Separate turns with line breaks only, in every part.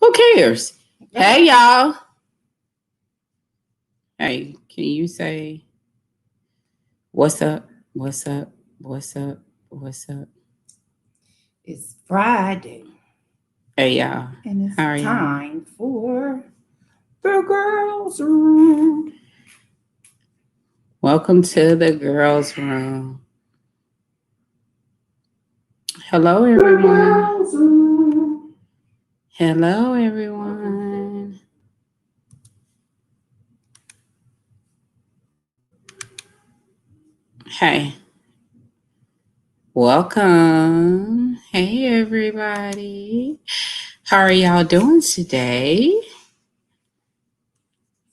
Who cares? Hey, y'all. Hey, can you say what's up? What's up? What's up? What's up?
It's Friday,
Hey, y'all.
and it's
How are y'all?
time for the girls' room.
Welcome to the girls' room. Hello, everyone.
Girls' room.
Hello, everyone. Hey, welcome. Hey, everybody. How are y'all doing today?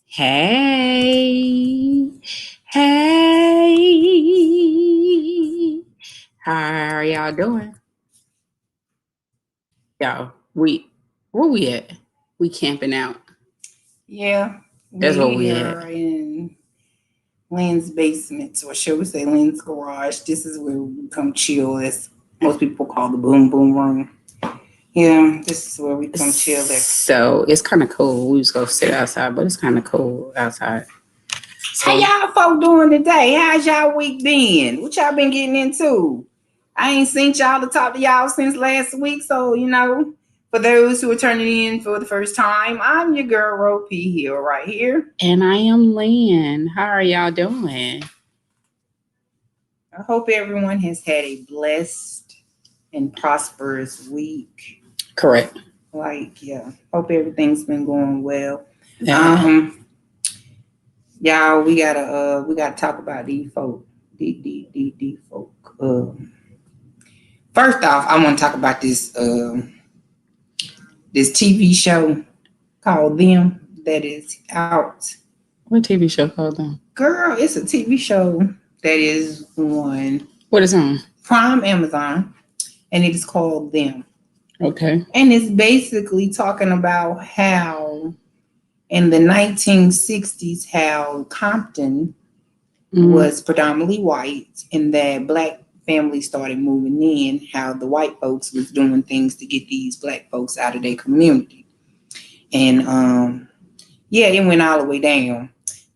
Hey, hey. How are y'all doing? Y'all, where we at? We camping out.
Yeah,
That's
we're
where we at.
here in Lynn's basement, or should we say Lynn's garage. This is where we come chill, as most people call the boom boom room. Yeah, this is where we come chill at.
So it's kind of cool. We just go sit outside, but it's kind of cool outside.
How y'all folk doing today? How's y'all week been? What y'all been getting into? I ain't seen y'all to talk to y'all since last week, so for those who are turning in for the first time, I'm your girl Ro P Hill right here.
And I am Lynn. How are y'all doing?
I hope everyone has had a blessed and prosperous week.
Correct.
Hope everything's been going well.
Yeah.
Y'all, we gotta talk about these folk. These folk. First off, I want to talk about this TV show called Them that is out.
What TV show called them?
Girl, it's a TV show that is on
What is on?
Prime Amazon, and it is called Them.
Okay.
And it's basically talking about how in the 1960s, how Compton was predominantly white, and that black families started moving in, how the white folks was doing things to get these black folks out of their community. And it went all the way down.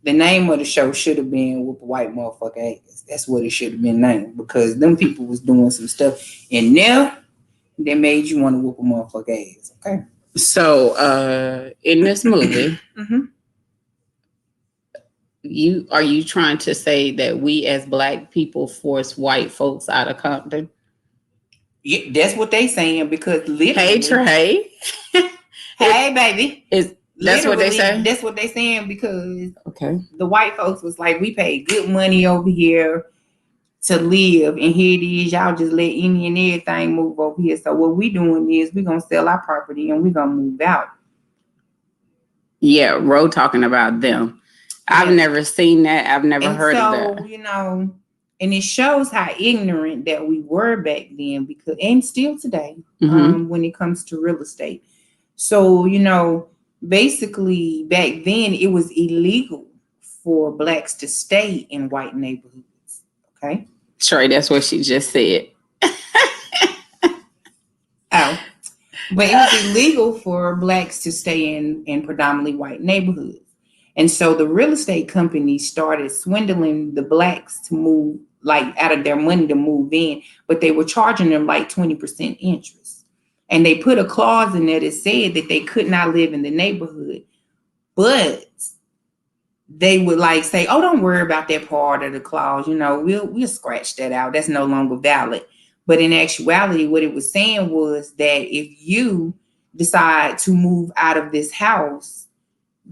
The name of the show should have been Whoop a White Motherfucker Ass. That's what it should have been named, because them people was doing some stuff in there that made you want to whoop a motherfucker ass. Okay.
So in this movie, are you trying to say that we as black people force white folks out of Compton?
Yeah, that's what they saying, because literally.
Hey Trey.
Hey baby.
That's what they say?
That's what they saying, because
okay,
the white folks was like, we paid good money over here to live, and here it is, y'all just let any and everything move over here. So what we doing is we gonna sell our property and we gonna move out.
Yeah, Ro talking about Them. Yeah. I've never seen that. I've never heard of that.
And it shows how ignorant that we were back then, because and still today, when it comes to real estate. So, basically back then it was illegal for blacks to stay in white neighborhoods. Okay.
Trey, that's what she just said.
Oh. But it was illegal for blacks to stay in predominantly white neighborhoods. And so the real estate companies started swindling the blacks to move, like, out of their money to move in, but they were charging them like 20% interest. And they put a clause in there that said that they could not live in the neighborhood, but they would like say, oh, don't worry about that part of the clause. We'll scratch that out. That's no longer valid. But in actuality, what it was saying was that if you decide to move out of this house,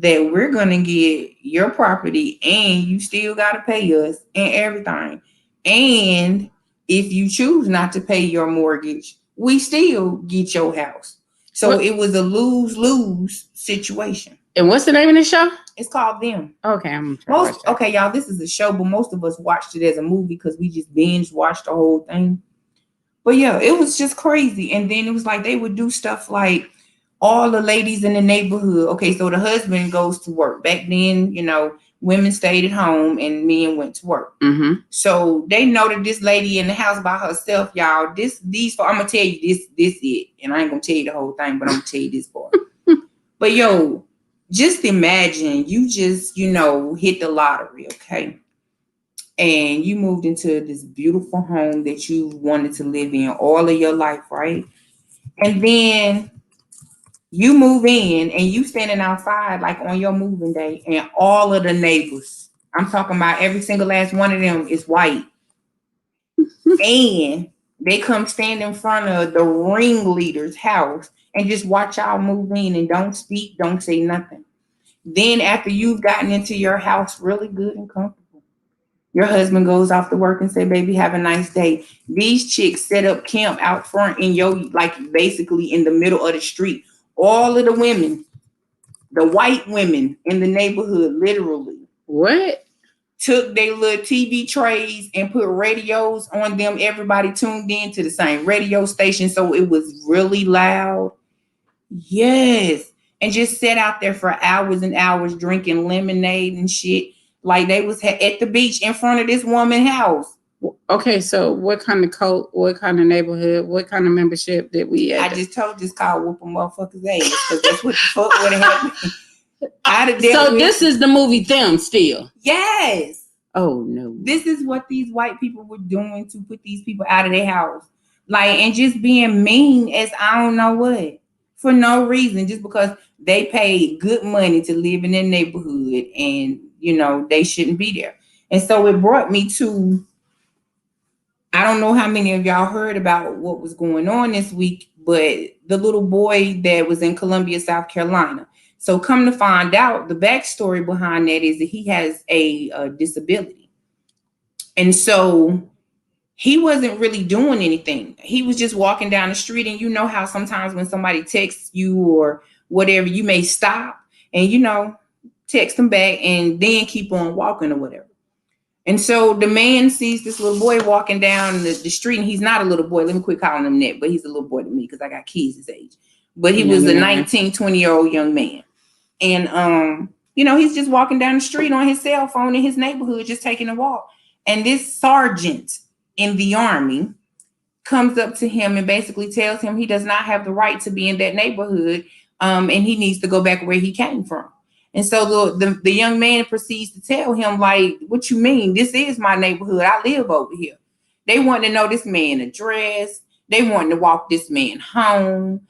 that we're going to get your property and you still got to pay us and everything. And if you choose not to pay your mortgage, we still get your house. So it was a lose-lose situation.
And what's the name of the show?
It's called Them.
Okay,
okay, y'all, this is a show, but most of us watched it as a movie because we just binge watched the whole thing. But yeah, it was just crazy. And then it was like they would do stuff like all the ladies in the neighborhood. Okay, so the husband goes to work. Back then, women stayed at home and men went to work.
Mm-hmm.
So they know that this lady in the house by herself, y'all. I'm gonna tell you this it, and I ain't gonna tell you the whole thing, but I'm gonna tell you this part. But yo, just imagine you just, hit the lottery, okay? And you moved into this beautiful home that you wanted to live in all of your life, right? And then you move in and you standing outside like on your moving day, and all of the neighbors, I'm talking about every single last one of them is white. And they come stand in front of the ringleader's house and just watch y'all move in and don't speak, don't say nothing. Then after you've gotten into your house really good and comfortable, your husband goes off to work and say, baby, have a nice day. These chicks set up camp out front in your, like basically in the middle of the street. All of the women, the white women in the neighborhood, literally.
What?
Took their little TV trays and put radios on them. Everybody tuned in to the same radio station. So it was really loud. Yes. And just sat out there for hours and hours drinking lemonade and shit. Like they was at the beach in front of this woman's house.
Okay, so what kind of cult, what kind of neighborhood, what kind of membership did we at?
I just told this called whoop a motherfucker's ass because that's what the fuck would have happened.
So this is the movie Them still?
Yes.
Oh no.
This is what these white people were doing to put these people out of their house. Like, and just being mean as I don't know what. For no reason, just because they paid good money to live in their neighborhood and, they shouldn't be there. And so it brought me to, I don't know how many of y'all heard about what was going on this week, but the little boy that was in Columbia, South Carolina. So come to find out, the backstory behind that is that he has a disability. And so he wasn't really doing anything. He was just walking down the street. And you know how sometimes when somebody texts you or whatever, you may stop and, text them back and then keep on walking or whatever. And so the man sees this little boy walking down the street, and he's not a little boy. Let me quit calling him that, but he's a little boy to me because I got kids his age. But he was a 19, 20-year-old young man. And, he's just walking down the street on his cell phone in his neighborhood, just taking a walk. And this sergeant in the Army comes up to him and basically tells him he does not have the right to be in that neighborhood, and he needs to go back where he came from. And so the young man proceeds to tell him, like, what you mean? This is my neighborhood. I live over here. They want to know this man's address. They want to walk this man home.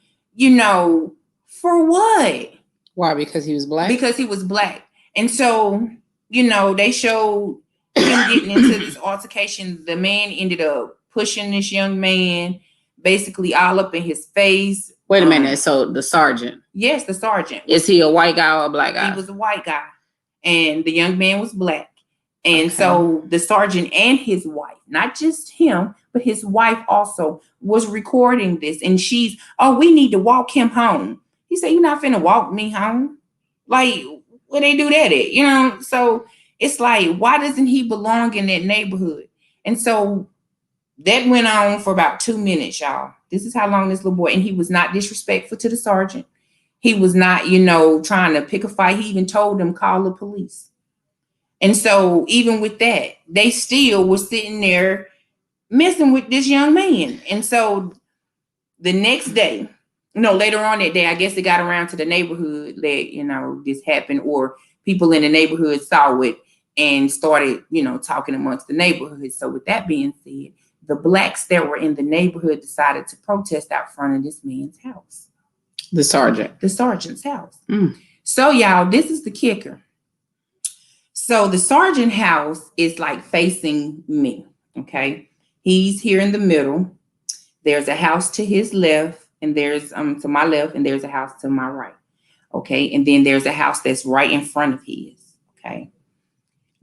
For what?
Why? Because he was black?
Because he was black. And so, they showed him getting into this altercation. The man ended up pushing this young man basically all up in his face.
Wait a minute. So the sergeant?
Yes, the sergeant.
Is he a white guy or a black guy?
He was a white guy. And the young man was black. And so the sergeant and his wife, not just him, but his wife also was recording this. And she's, we need to walk him home. He said, you're not finna walk me home. Like, where they do that at? So it's like, why doesn't he belong in that neighborhood? And so that went on for about 2 minutes, y'all. This is how long this little boy, and he was not disrespectful to the sergeant. He was not, trying to pick a fight. He even told them, call the police. And so even with that, they still were sitting there messing with this young man. And so the next day, later on that day, I guess it got around to the neighborhood that, this happened, or people in the neighborhood saw it and started, talking amongst the neighborhood. So with that being said, the blacks that were in the neighborhood decided to protest out front of this man's house.
The
sergeant's house. So y'all, this is the kicker. So the sergeant house is like facing me. Okay. He's here in the middle. There's a house to his left, and there's to my left, and there's a house to my right. Okay. And then there's a house that's right in front of his. Okay.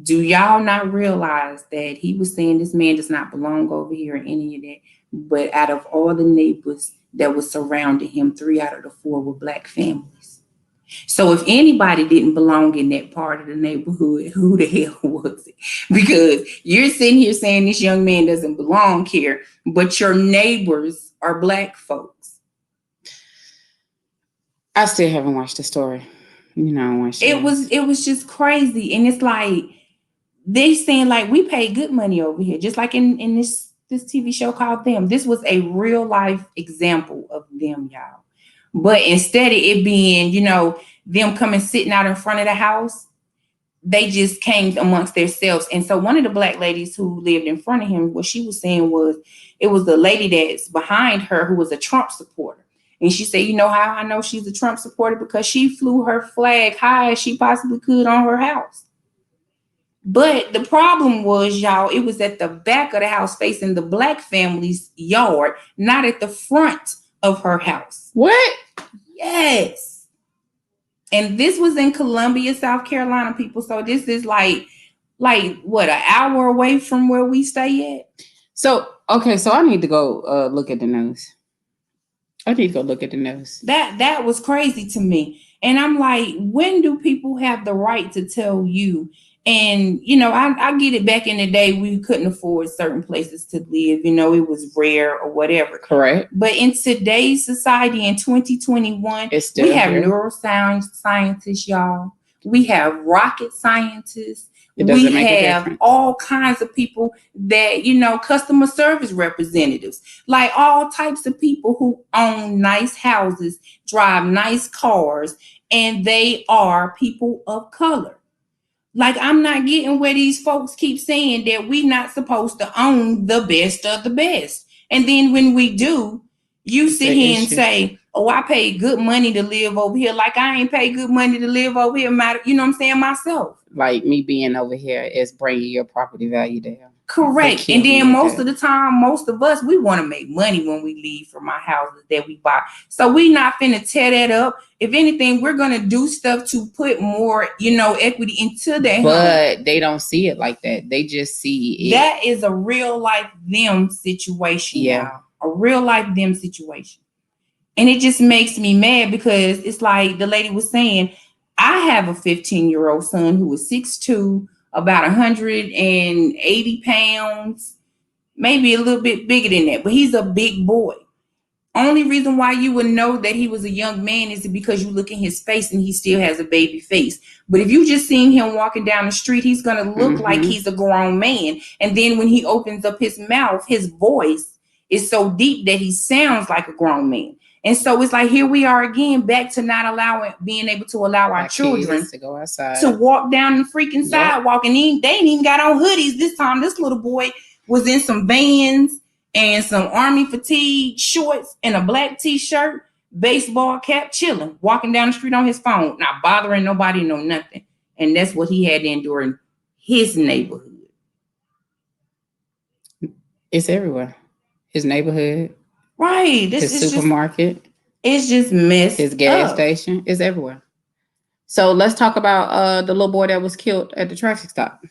Do y'all not realize that he was saying this man does not belong over here or any of that? But out of all the neighbors that was surrounding him, 3 out of the 4 were black families. So if anybody didn't belong in that part of the neighborhood, who the hell was it? Because you're sitting here saying this young man doesn't belong here, but your neighbors are black folks.
I still haven't watched the story.
It was just crazy. And it's like, they saying like, we pay good money over here, just like in this TV show called Them. This was a real life example of them, y'all. But instead of it being, you know, them coming sitting out in front of the house, they just came amongst themselves. And so one of the black ladies who lived in front of him, what she was saying was it was the lady that's behind her who was a Trump supporter. And she said, you know how I know she's a Trump supporter? Because she flew her flag high as she possibly could on her house. But the problem was, y'all, it was at the back of the house facing the black family's yard, not at the front of her house.
What?
Yes. And this was in Columbia, South Carolina, people. So this is like what, an hour away from where we stay at?
So, okay, so I need to go look at the news.
That was crazy to me. And I'm like, when do people have the right to tell you? And, you know, I get it, back in the day, we couldn't afford certain places to live. You know, it was rare or whatever.
Correct.
But in today's society, in 2021,
It's still
we have
here.
neuroscience scientists, y'all. We have rocket scientists.
It doesn't
We
make a
have
difference.
all kinds of people that, you know, customer service representatives, like all types of people who own nice houses, drive nice cars, and they are people of color. Like, I'm not getting where these folks keep saying that we're not supposed to own the best of the best. And then when we do, you
It's
sit
an
here and
issue.
say, oh, I paid good money to live over here. Like, I ain't paid good money to live over here, you know what I'm saying, myself.
Like me being over here is bringing your property value down.
Correct.
They
And
kill me
then
with
most
that.
of the time, most of us, we want to make money when we leave from our houses that we buy. So we not finna tear that up. If anything, we're gonna do stuff to put more, you know, equity into their home.
But they don't see it like that. They just see it.
That is a real life them situation,
Yeah.
y'all. A real life them situation. And it just makes me mad because it's like the lady was saying, I have a 15-year-old son who is 6'2", about 180 pounds, maybe a little bit bigger than that, but he's a big boy. Only reason why you would know that he was a young man is because you look in his face and he still has a baby face. But if you just seen him walking down the street, he's going to look like he's a grown man. And then when he opens up his mouth, his voice is so deep that he sounds like a grown man. And so it's like, here we are again, back to not being able to allow our children
to go outside,
to walk down the freaking sidewalk. And they ain't even got on hoodies this time. This little boy was in some Vans and some army fatigue shorts and a black t-shirt, baseball cap, chilling, walking down the street on his phone, not bothering nobody, no nothing. And that's what he had to endure in his neighborhood.
It's everywhere. His neighborhood,
right? This
his
is
supermarket,
it's just messed
his gas
up.
station. It's everywhere. So let's talk about the little boy that was killed at the traffic stop.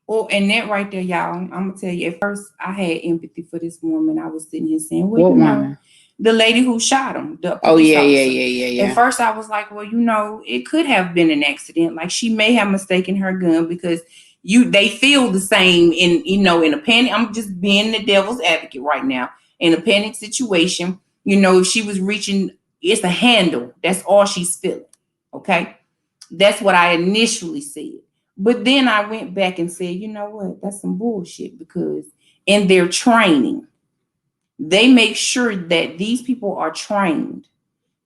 Oh, and that right there, y'all, I'm gonna tell you, at first I had empathy for this woman. I was sitting here saying, well,
What
you know,
woman?
the lady who shot him. The
Oh,
police
yeah,
officer.
yeah.
At first I was like, well, you know, it could have been an accident. Like, she may have mistaken her gun because they feel the same in, you know, in a panic. I'm just being the devil's advocate right now. In a panic situation, you know, if she was reaching, it's a handle. That's all she's feeling. Okay. That's what I initially said. But then I went back and said, you know what? That's some bullshit, because in their training, they make sure that these people are trained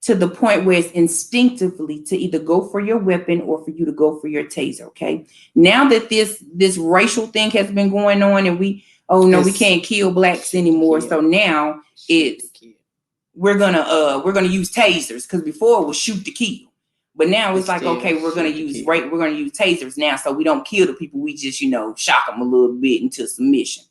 to the point where it's instinctively to either go for your weapon or for you to go for your taser. Okay. Now that this racial thing has been going on and we can't kill blacks anymore. Yeah. So now we're gonna use tasers, because before it was shoot to kill. But now it's like, okay, we're gonna use tasers now, so we don't kill the people. We just, you know, shock them a little bit into submission.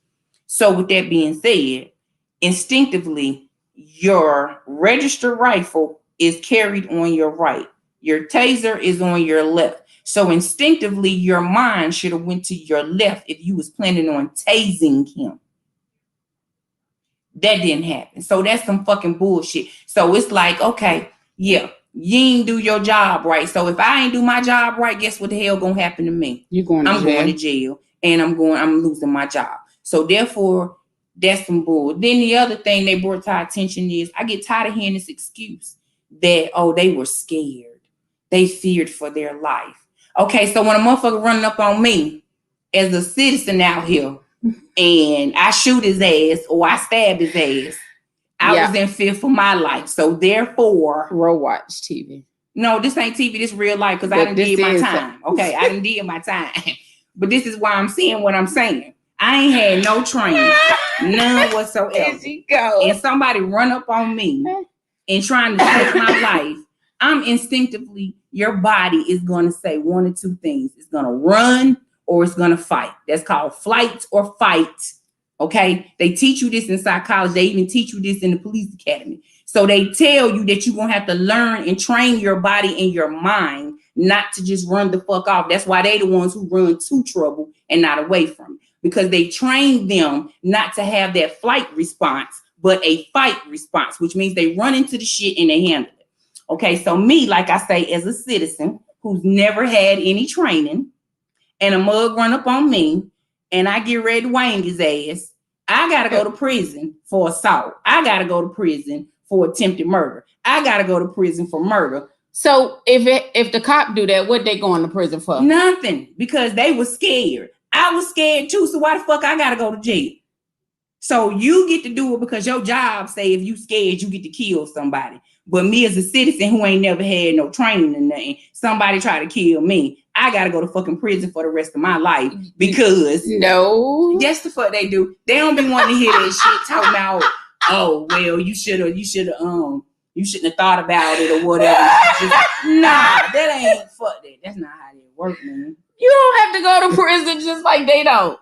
So with that being said, instinctively, your registered rifle is carried on your right. Your taser is on your left. So instinctively, your mind should have went to your left if you was planning on tasing him. That didn't happen. So that's some fucking bullshit. So it's like, okay, yeah, you ain't do your job right. So if I ain't do my job right, guess what the hell gonna happen to me?
I'm
going to jail, and I'm losing my job. So therefore, that's some bull. Then the other thing they brought to our attention is, I get tired of hearing this excuse that, oh, they were scared. They feared for their life. Okay, so when a motherfucker running up on me as a citizen out here and I shoot his ass or I stab his ass, I was in fear for my life. So therefore,
watch TV.
No, this ain't TV. This real life because I done did my time. Okay, I done did my time. But this is why I'm saying what I'm saying. I ain't had no training, none whatsoever.
There you go.
And somebody run up on me and trying to take my life. I'm instinctively, your body is going to say one or two things. It's going to run or it's going to fight. That's called flight or fight. Okay, they teach you this in psychology. They even teach you this in the police academy. So they tell you that you're going to have to learn and train your body and your mind not to just run the fuck off. That's why they the ones who run to trouble and not away from it. Because they train them not to have that flight response, but a fight response, which means they run into the shit and they handle it. Okay, so me, like I say, as a citizen who's never had any training and a mug run up on me and I get ready to wang his ass, I got to go to prison for assault. I got to go to prison for attempted murder. I got to go to prison for murder.
So if the cop do that, what they going to prison for?
Nothing, because they were scared. I was scared too, so why the fuck I got to go to jail? So you get to do it because your job say if you scared, you get to kill somebody. But me as a citizen who ain't never had no training or nothing, somebody try to kill me, I got to go to fucking prison for the rest of my life because...
No.
Yes, the fuck they do. They don't be wanting to hear that shit talking about, oh, well, you shouldn't have thought about it or whatever. Nah, that ain't fuck that. That's not how they work, man.
You don't have to go to prison just like they don't.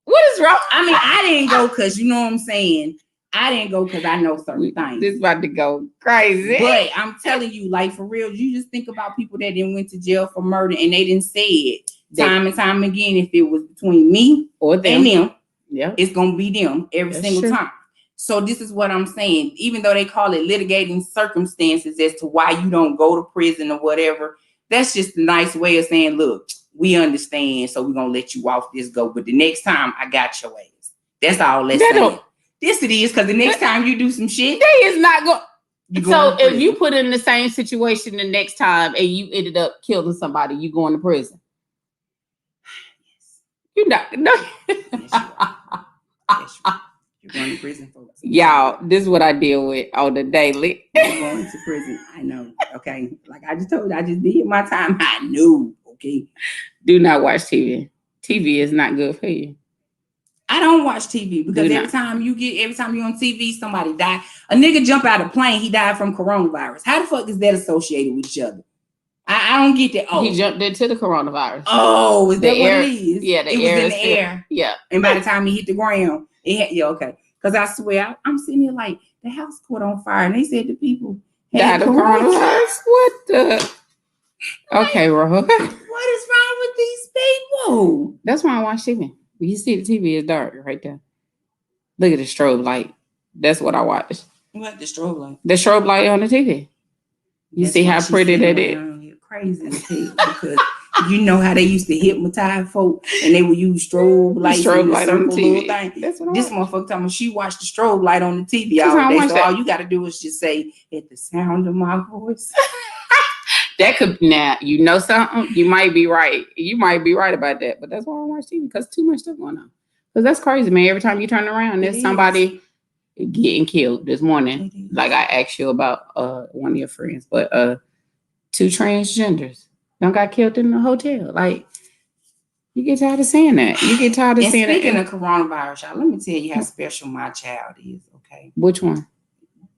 What is wrong?
I mean, I didn't go because, you know what I'm saying? I didn't go because I know certain things.
This about to go crazy.
But I'm telling you, like, for real, you just think about people that didn't went to jail for murder and they didn't say it time and time again. If it was between me
or them,
and them,
yeah,
it's going to be them every single time. So this is what I'm saying. Even though they call it litigating circumstances as to why you don't go to prison or whatever, that's just a nice way of saying, look, we understand, so we're going to let you off this go. But the next time, I got your ass. That's all that's saying. This it is, because the next time you do some shit,
they is not going. So if you put in the same situation the next time and you ended up killing somebody, you going to prison? Yes. You're not. No.
Yes, you are. Yes, you are. You're going to prison, folks.
Y'all, this is what I deal with on the daily.
You're going to prison. I know. Okay. Like I just told you, I just did my time. I knew. Okay.
Do not watch TV. TV is not good for you.
I don't watch TV because every time you're on TV, somebody die. A nigga jump out of a plane, he died from coronavirus. How the fuck is that associated with each other? I don't get that. Oh,
he jumped into the coronavirus.
Oh, is that what it is?
Yeah,
it was in the air.
Yeah.
And by the time he hit the ground, okay. Because I swear, I'm sitting here like the house caught on fire, and they said the people
died of coronavirus. What the? Okay, Ro.
What is wrong with these people?
That's why I watch TV. You see the TV is dark right there. Look at the strobe light. That's what I watch.
What, the strobe light?
The strobe light on the TV. You see how pretty that is?
Crazy because you know how they used to hypnotize folk and they would use strobe lights on the TV. Thing. That's what this motherfucker talking about. She watched the strobe light on the TV all day. So all you got to do is just say, at the sound of my voice.
That could, now, you know something? You might be right. You might be right about that. But that's why I watch TV, because too much stuff going on. Because that's crazy, man. Every time you turn around, there's somebody getting killed. This morning, like I asked you about one of your friends, but 2 transgenders done got killed in the hotel. Like, you get tired of saying that. You get tired of saying that.
Speaking of coronavirus, y'all, let me tell you how special my child is, okay?
Which one?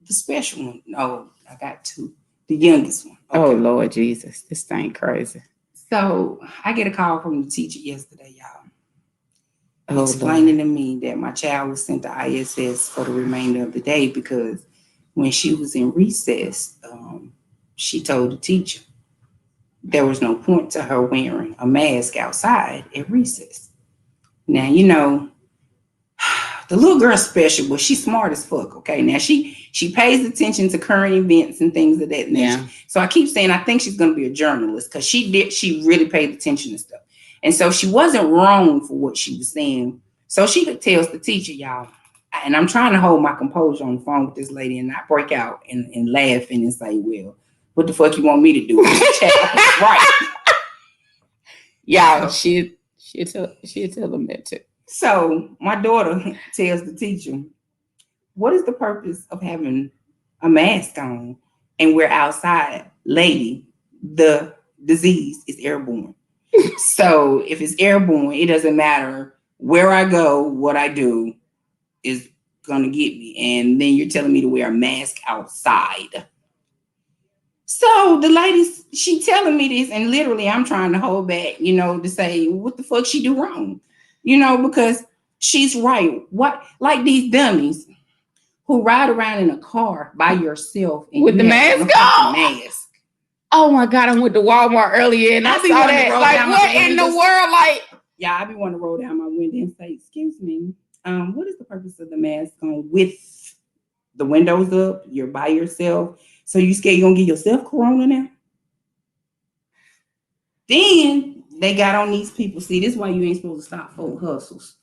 The special one. No, I got 2. The youngest one.
Okay. Oh, Lord Jesus. This thing crazy.
So I get a call from the teacher yesterday, y'all. Explaining to me that my child was sent to ISS for the remainder of the day because when she was in recess, she told the teacher there was no point to her wearing a mask outside at recess. Now, you know, the little girl's special, but she's smart as fuck, okay? Now, she pays attention to current events and things of that nature. Yeah. So I keep saying I think she's going to be a journalist because she really paid attention to stuff. And so she wasn't wrong for what she was saying. So she tells the teacher, y'all, and I'm trying to hold my composure on the phone with this lady and not break out and laughing and say, well, what the fuck you want me to do? Right.
Y'all, she'll tell them that too.
So my daughter tells the teacher, what is the purpose of having a mask on and we're outside? Lady, the disease is airborne. So if it's airborne, it doesn't matter where I go, what I do is gonna get me. And then you're telling me to wear a mask outside. So the lady, she telling me this, and literally I'm trying to hold back, to say what the fuck she do wrong, because she's right. What, like these dummies who ride around in a car by yourself and
with the mask on.
Mask.
Oh my God, I went to Walmart earlier and I saw that. Like, what in the world? Like,
yeah, I be wanting to roll down my window and say, "Excuse me, what is the purpose of the mask on with the windows up? You're by yourself, so you scared you're gonna get yourself corona now?" Then they got on these people. See, this is why you ain't supposed to stop folk hustles.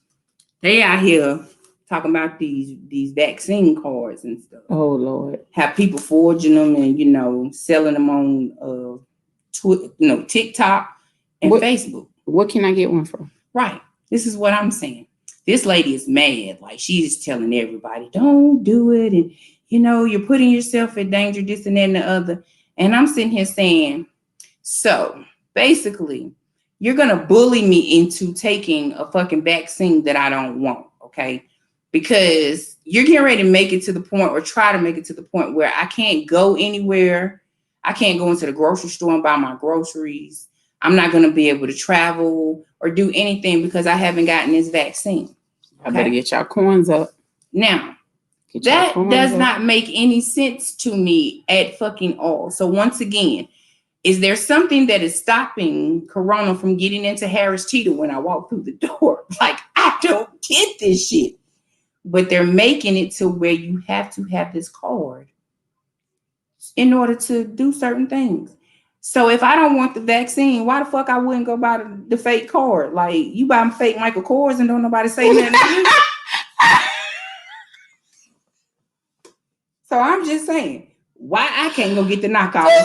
They out here talking about these vaccine cards and stuff.
Oh Lord.
Have people forging them and selling them on TikTok and Facebook.
What can I get one from?
Right. This is what I'm saying. This lady is mad. Like, she's telling everybody, don't do it. And you're putting yourself in danger, this and that and the other. And I'm sitting here saying, so basically, you're gonna bully me into taking a fucking vaccine that I don't want, okay? Because you're getting ready to make it to the point, or try to make it to the point, where I can't go anywhere. I can't go into the grocery store and buy my groceries. I'm not going to be able to travel or do anything because I haven't gotten this vaccine. Okay?
I better get y'all coins up.
Now, that does not make any sense to me at fucking all. So once again, is there something that is stopping Corona from getting into Harris Teeter when I walk through the door? Like, I don't get this shit. But they're making it to where you have to have this card in order to do certain things. So if I don't want the vaccine, why the fuck I wouldn't go buy the fake card? Like, you buy fake Michael Kors and don't nobody say nothing to you. So I'm just saying, why I can't go get the knockoff? Why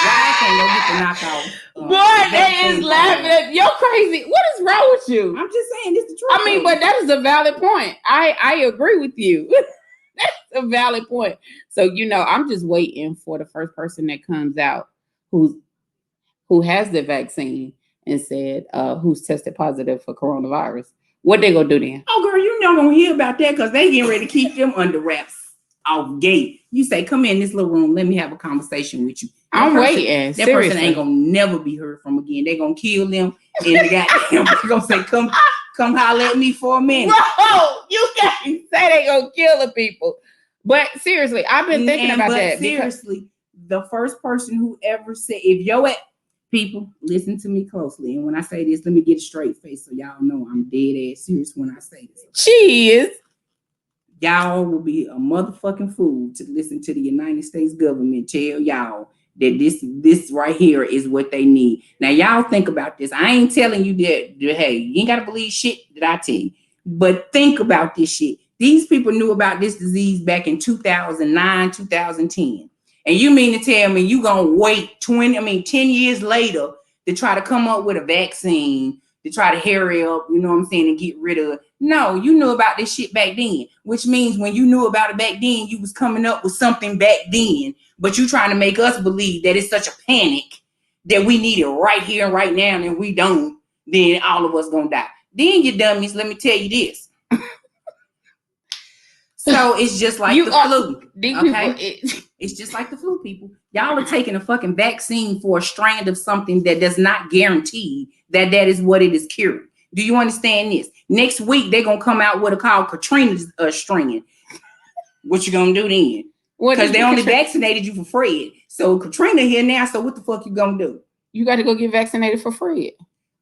I can't go get the knockoff?
Boy, they is laughing at you're crazy. What is wrong with you?
I'm just saying, this is the truth.
I mean, but that is a valid point. I agree with you. That's a valid point. So, I'm just waiting for the first person that comes out who has the vaccine and said who's tested positive for coronavirus. What they gonna do then?
Oh, girl, you're not gonna hear about that because they getting ready to keep them under wraps off gate. You say, come in this little room, let me have a conversation with you.
I'm waiting.
That person ain't gonna never be heard from again. They gonna kill them, and the goddamn they gonna say, come holler at me for a minute.
Bro, you can't say they gonna kill the people. But seriously, I've been thinking about that.
Seriously, the first person who ever said, if you're at people, listen to me closely. And when I say this, let me get a straight face so y'all know I'm dead ass serious when I say this.
Cheers.
Y'all will be a motherfucking fool to listen to the United States government tell y'all that this right here is what they need. Now, y'all think about this. I ain't telling you that, hey, you ain't got to believe shit that I tell you. But think about this shit. These people knew about this disease back in 2009, 2010. And you mean to tell me you gonna wait 10 years later to try to come up with a vaccine, to try to hurry up, you know what I'm saying, and get rid of it? No, you knew about this shit back then, which means when you knew about it back then, you was coming up with something back then, but you trying to make us believe that it's such a panic that we need it right here and right now, and we don't, then all of us gonna die. Then, you dummies, let me tell you this. So it's just like the flu. Okay? It's just like the flu, people. Y'all are taking a fucking vaccine for a strand of something that does not guarantee that is what it is curing. Do you understand this? Next week, they're going to come out with a called Katrina's strand. What you going to do then? Because they only vaccinated you for free. So Katrina here now, so what the fuck you going to do?
You got to go get vaccinated for free.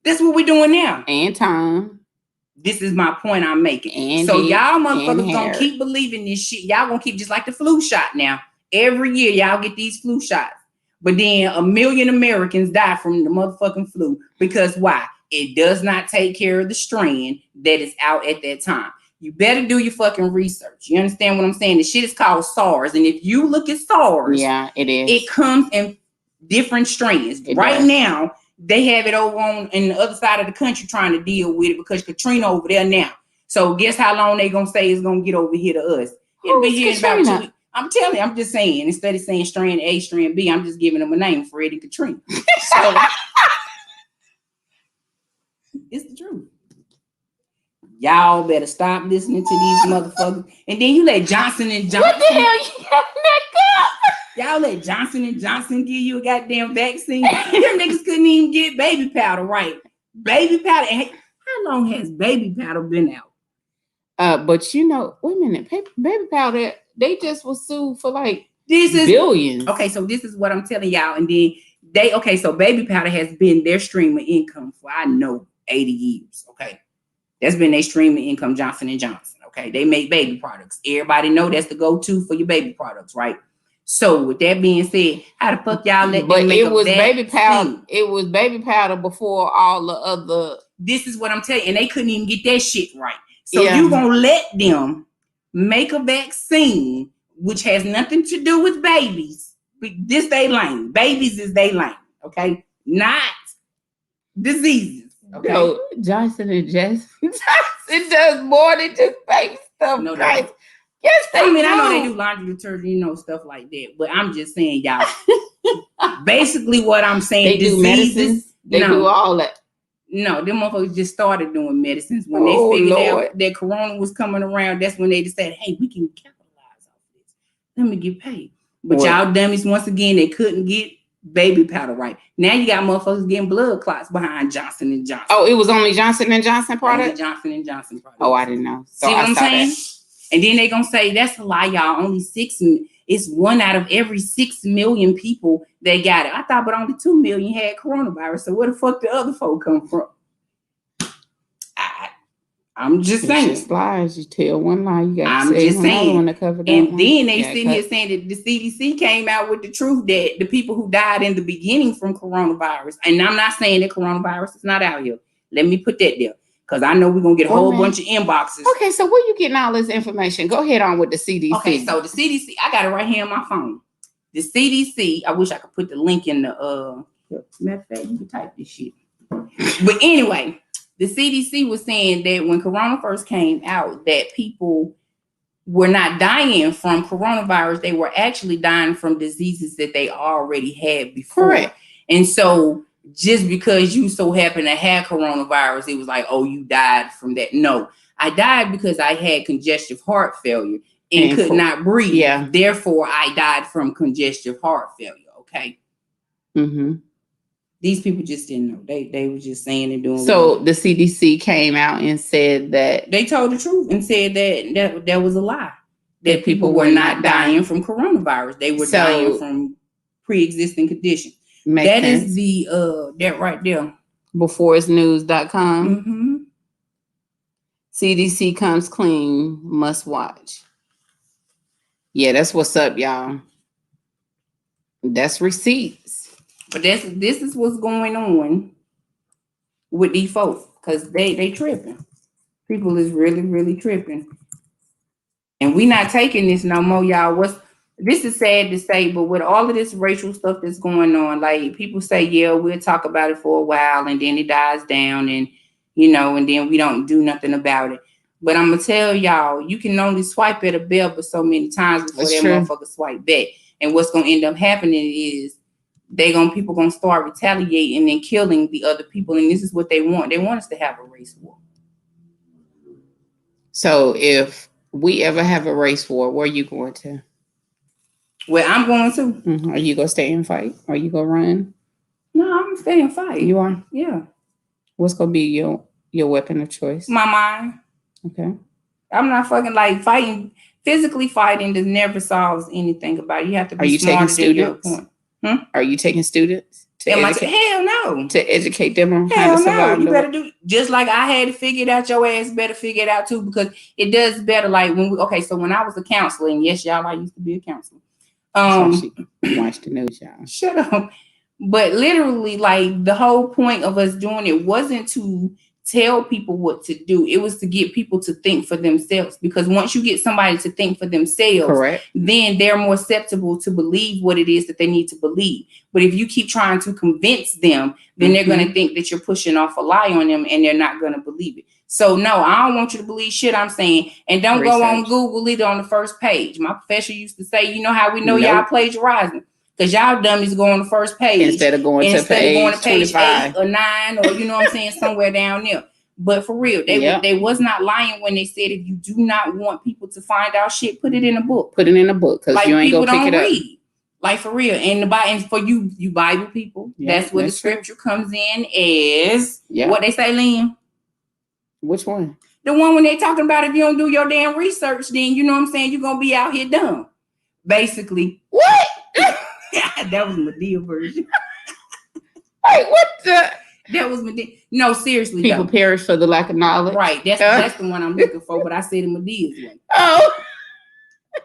That's what we're doing now.
And Tom.
This is my point I'm making. And so y'all motherfuckers gonna keep believing this shit. Y'all gonna keep just like the flu shot now. Every year y'all get these flu shots. But then 1 million Americans die from the motherfucking flu. Because why? It does not take care of the strand that is out at that time. You better do your fucking research. You understand what I'm saying? The shit is called SARS. And if you look at SARS,
yeah, it is.
It comes in different strands. Right now, they have it over on the other side of the country trying to deal with it because Katrina over there now. So guess how long they gonna say it's gonna get over here to us? It'll be here in about 2 weeks. I'm telling you, I'm just saying, instead of saying strand A, strand B, I'm just giving them a name, Fred and Katrina. So it's the truth. Y'all better stop listening to these motherfuckers. And then you let Johnson and Johnson.
What the hell you got that up?
Y'all let Johnson and Johnson give you a goddamn vaccine. Them niggas couldn't even get baby powder right. Baby powder. And how long has baby powder been out?
But you know, wait a minute, baby powder, they just was sued for like
this is
billions.
Okay, so this is what I'm telling y'all. And then so baby powder has been their stream of income for, I know, 80 years. Okay. That's been their stream of income, Johnson & Johnson. Okay. They make baby products. Everybody know that's the go-to for your baby products, right? So with that being said, how the fuck y'all let them make
it was baby powder.
thing?
It was baby powder before all the other.
This is what I'm telling you. And they couldn't even get that shit right. So you gonna let them make a vaccine which has nothing to do with babies. This they lane. Babies is they lane. Okay. Not diseases. Okay.
No, Johnson and Johnson does more than just baby stuff.
No,
guys.
they,
Yes, they
I mean,
do.
I know they do laundry detergent, stuff like that. But I'm just saying, y'all. Basically, what I'm saying,
they do medicine. They do all that.
No, them motherfuckers just started doing medicines when they figured out that Corona was coming around. That's when they decided, hey, we can capitalize on this. Let me get paid. But y'all dummies, once again, they couldn't get baby powder right. Now you got motherfuckers getting blood clots behind Johnson & Johnson.
Oh, it was only Johnson & Johnson product?
Only Johnson & Johnson product.
Oh, I didn't know. So
see what I'm saying?
That.
And then they gonna say, that's a lie, y'all. Only it's 1 out of every 6 million people that got it. I thought, but only 2 million had coronavirus. So where the fuck the other folk come from? I'm just saying.
It's just lies. You tell one lie, you got to
say
just another one to cover that.
And then they sitting here saying that the CDC came out with the truth that the people who died in the beginning from coronavirus, and I'm not saying that coronavirus is not out here. Let me put that there. Because I know we're going to get a whole bunch of inboxes.
Okay, so where you getting all this information? Go ahead on with the CDC.
Okay, so the CDC, I got it right here on my phone. The CDC, I wish I could put the link in the, matter of fact, you can type this shit. But anyway, the CDC was saying that when Corona first came out, that people were not dying from coronavirus. They were actually dying from diseases that they already had before.
Correct.
And so just because you so happen to have coronavirus, it was like, oh, you died from that. No, I died because I had congestive heart failure and could not breathe.
Yeah.
Therefore, I died from congestive heart failure. Okay.
Mm-hmm.
These people just didn't know. They were just saying and doing.
So the CDC came out and said that
they told the truth and said that was a lie. That people were not dying from coronavirus. They were dying from pre-existing conditions. That sense. Is the that right there.
Before'snews.com.
Mm-hmm.
CDC comes clean, must watch. Yeah, that's what's up, y'all. That's receipts.
But this is what's going on with these folks, because they tripping. People is really, really tripping. And we not taking this no more, y'all. This is sad to say, but with all of this racial stuff that's going on, like people say, yeah, we'll talk about it for a while and then it dies down and, and then we don't do nothing about it. But I'm going to tell y'all, you can only swipe at a bell for so many times before that motherfucker swipe back. And what's going to end up happening is people going to start retaliating and killing the other people. And this is what they want. They want us to have a race war.
So if we ever have a race war, where are you going to?
Well, I'm going to.
Mm-hmm. Are you going to stay and fight? Are you going to run?
No, I'm going to stay and fight.
You are?
Yeah.
What's going to be your weapon of choice?
My mind.
Okay.
I'm not fucking like fighting. Physically fighting does never solves anything about it. You have to be.
Are you taking students?
Are
you taking students?
Hell no.
To educate them on
how
to survive.
You better do just like I had to figure it out. Your ass better figure it out too, because it does better. Like so when I was a counselor, and yes, y'all, I used to be a counselor.
Watch the news, y'all.
Shut up. But literally, like the whole point of us doing it wasn't to tell people what to do. It was to get people to think for themselves. Because once you get somebody to think for themselves,
correct,
then they're more susceptible to believe what it is that they need to believe. But if you keep trying to convince them, then they're going to think that you're pushing off a lie on them and they're not going to believe it. So no, I don't want you to believe shit I'm saying. And don't go on
Research.
Google either on the first page. My professor used to say, you know how we know
Nope.
y'all plagiarizing? Because y'all dummies go on the first page
Instead of going to page 25.
8 or 9, or you know what I'm saying, somewhere down there. But for real, they was not lying when they said if you do not want people to find out shit, put it in a book.
Put it in a book, because
Like
you ain't
people
gonna pick
don't
it up.
read. Like for real. And for you Bible people,
Yeah,
that's where the
that's true.
scripture comes in is
Yeah.
what they say, Liam.
Which one?
The one when they talking about if you don't do your damn research, then you know what I'm saying, you're gonna be out here dumb. Basically.
What?
That was Medea version.
Wait, what the?
That was Medea. No, seriously.
People perish for the lack of knowledge.
Right. That's the one I'm looking for, but I said the Medea's one.
Oh.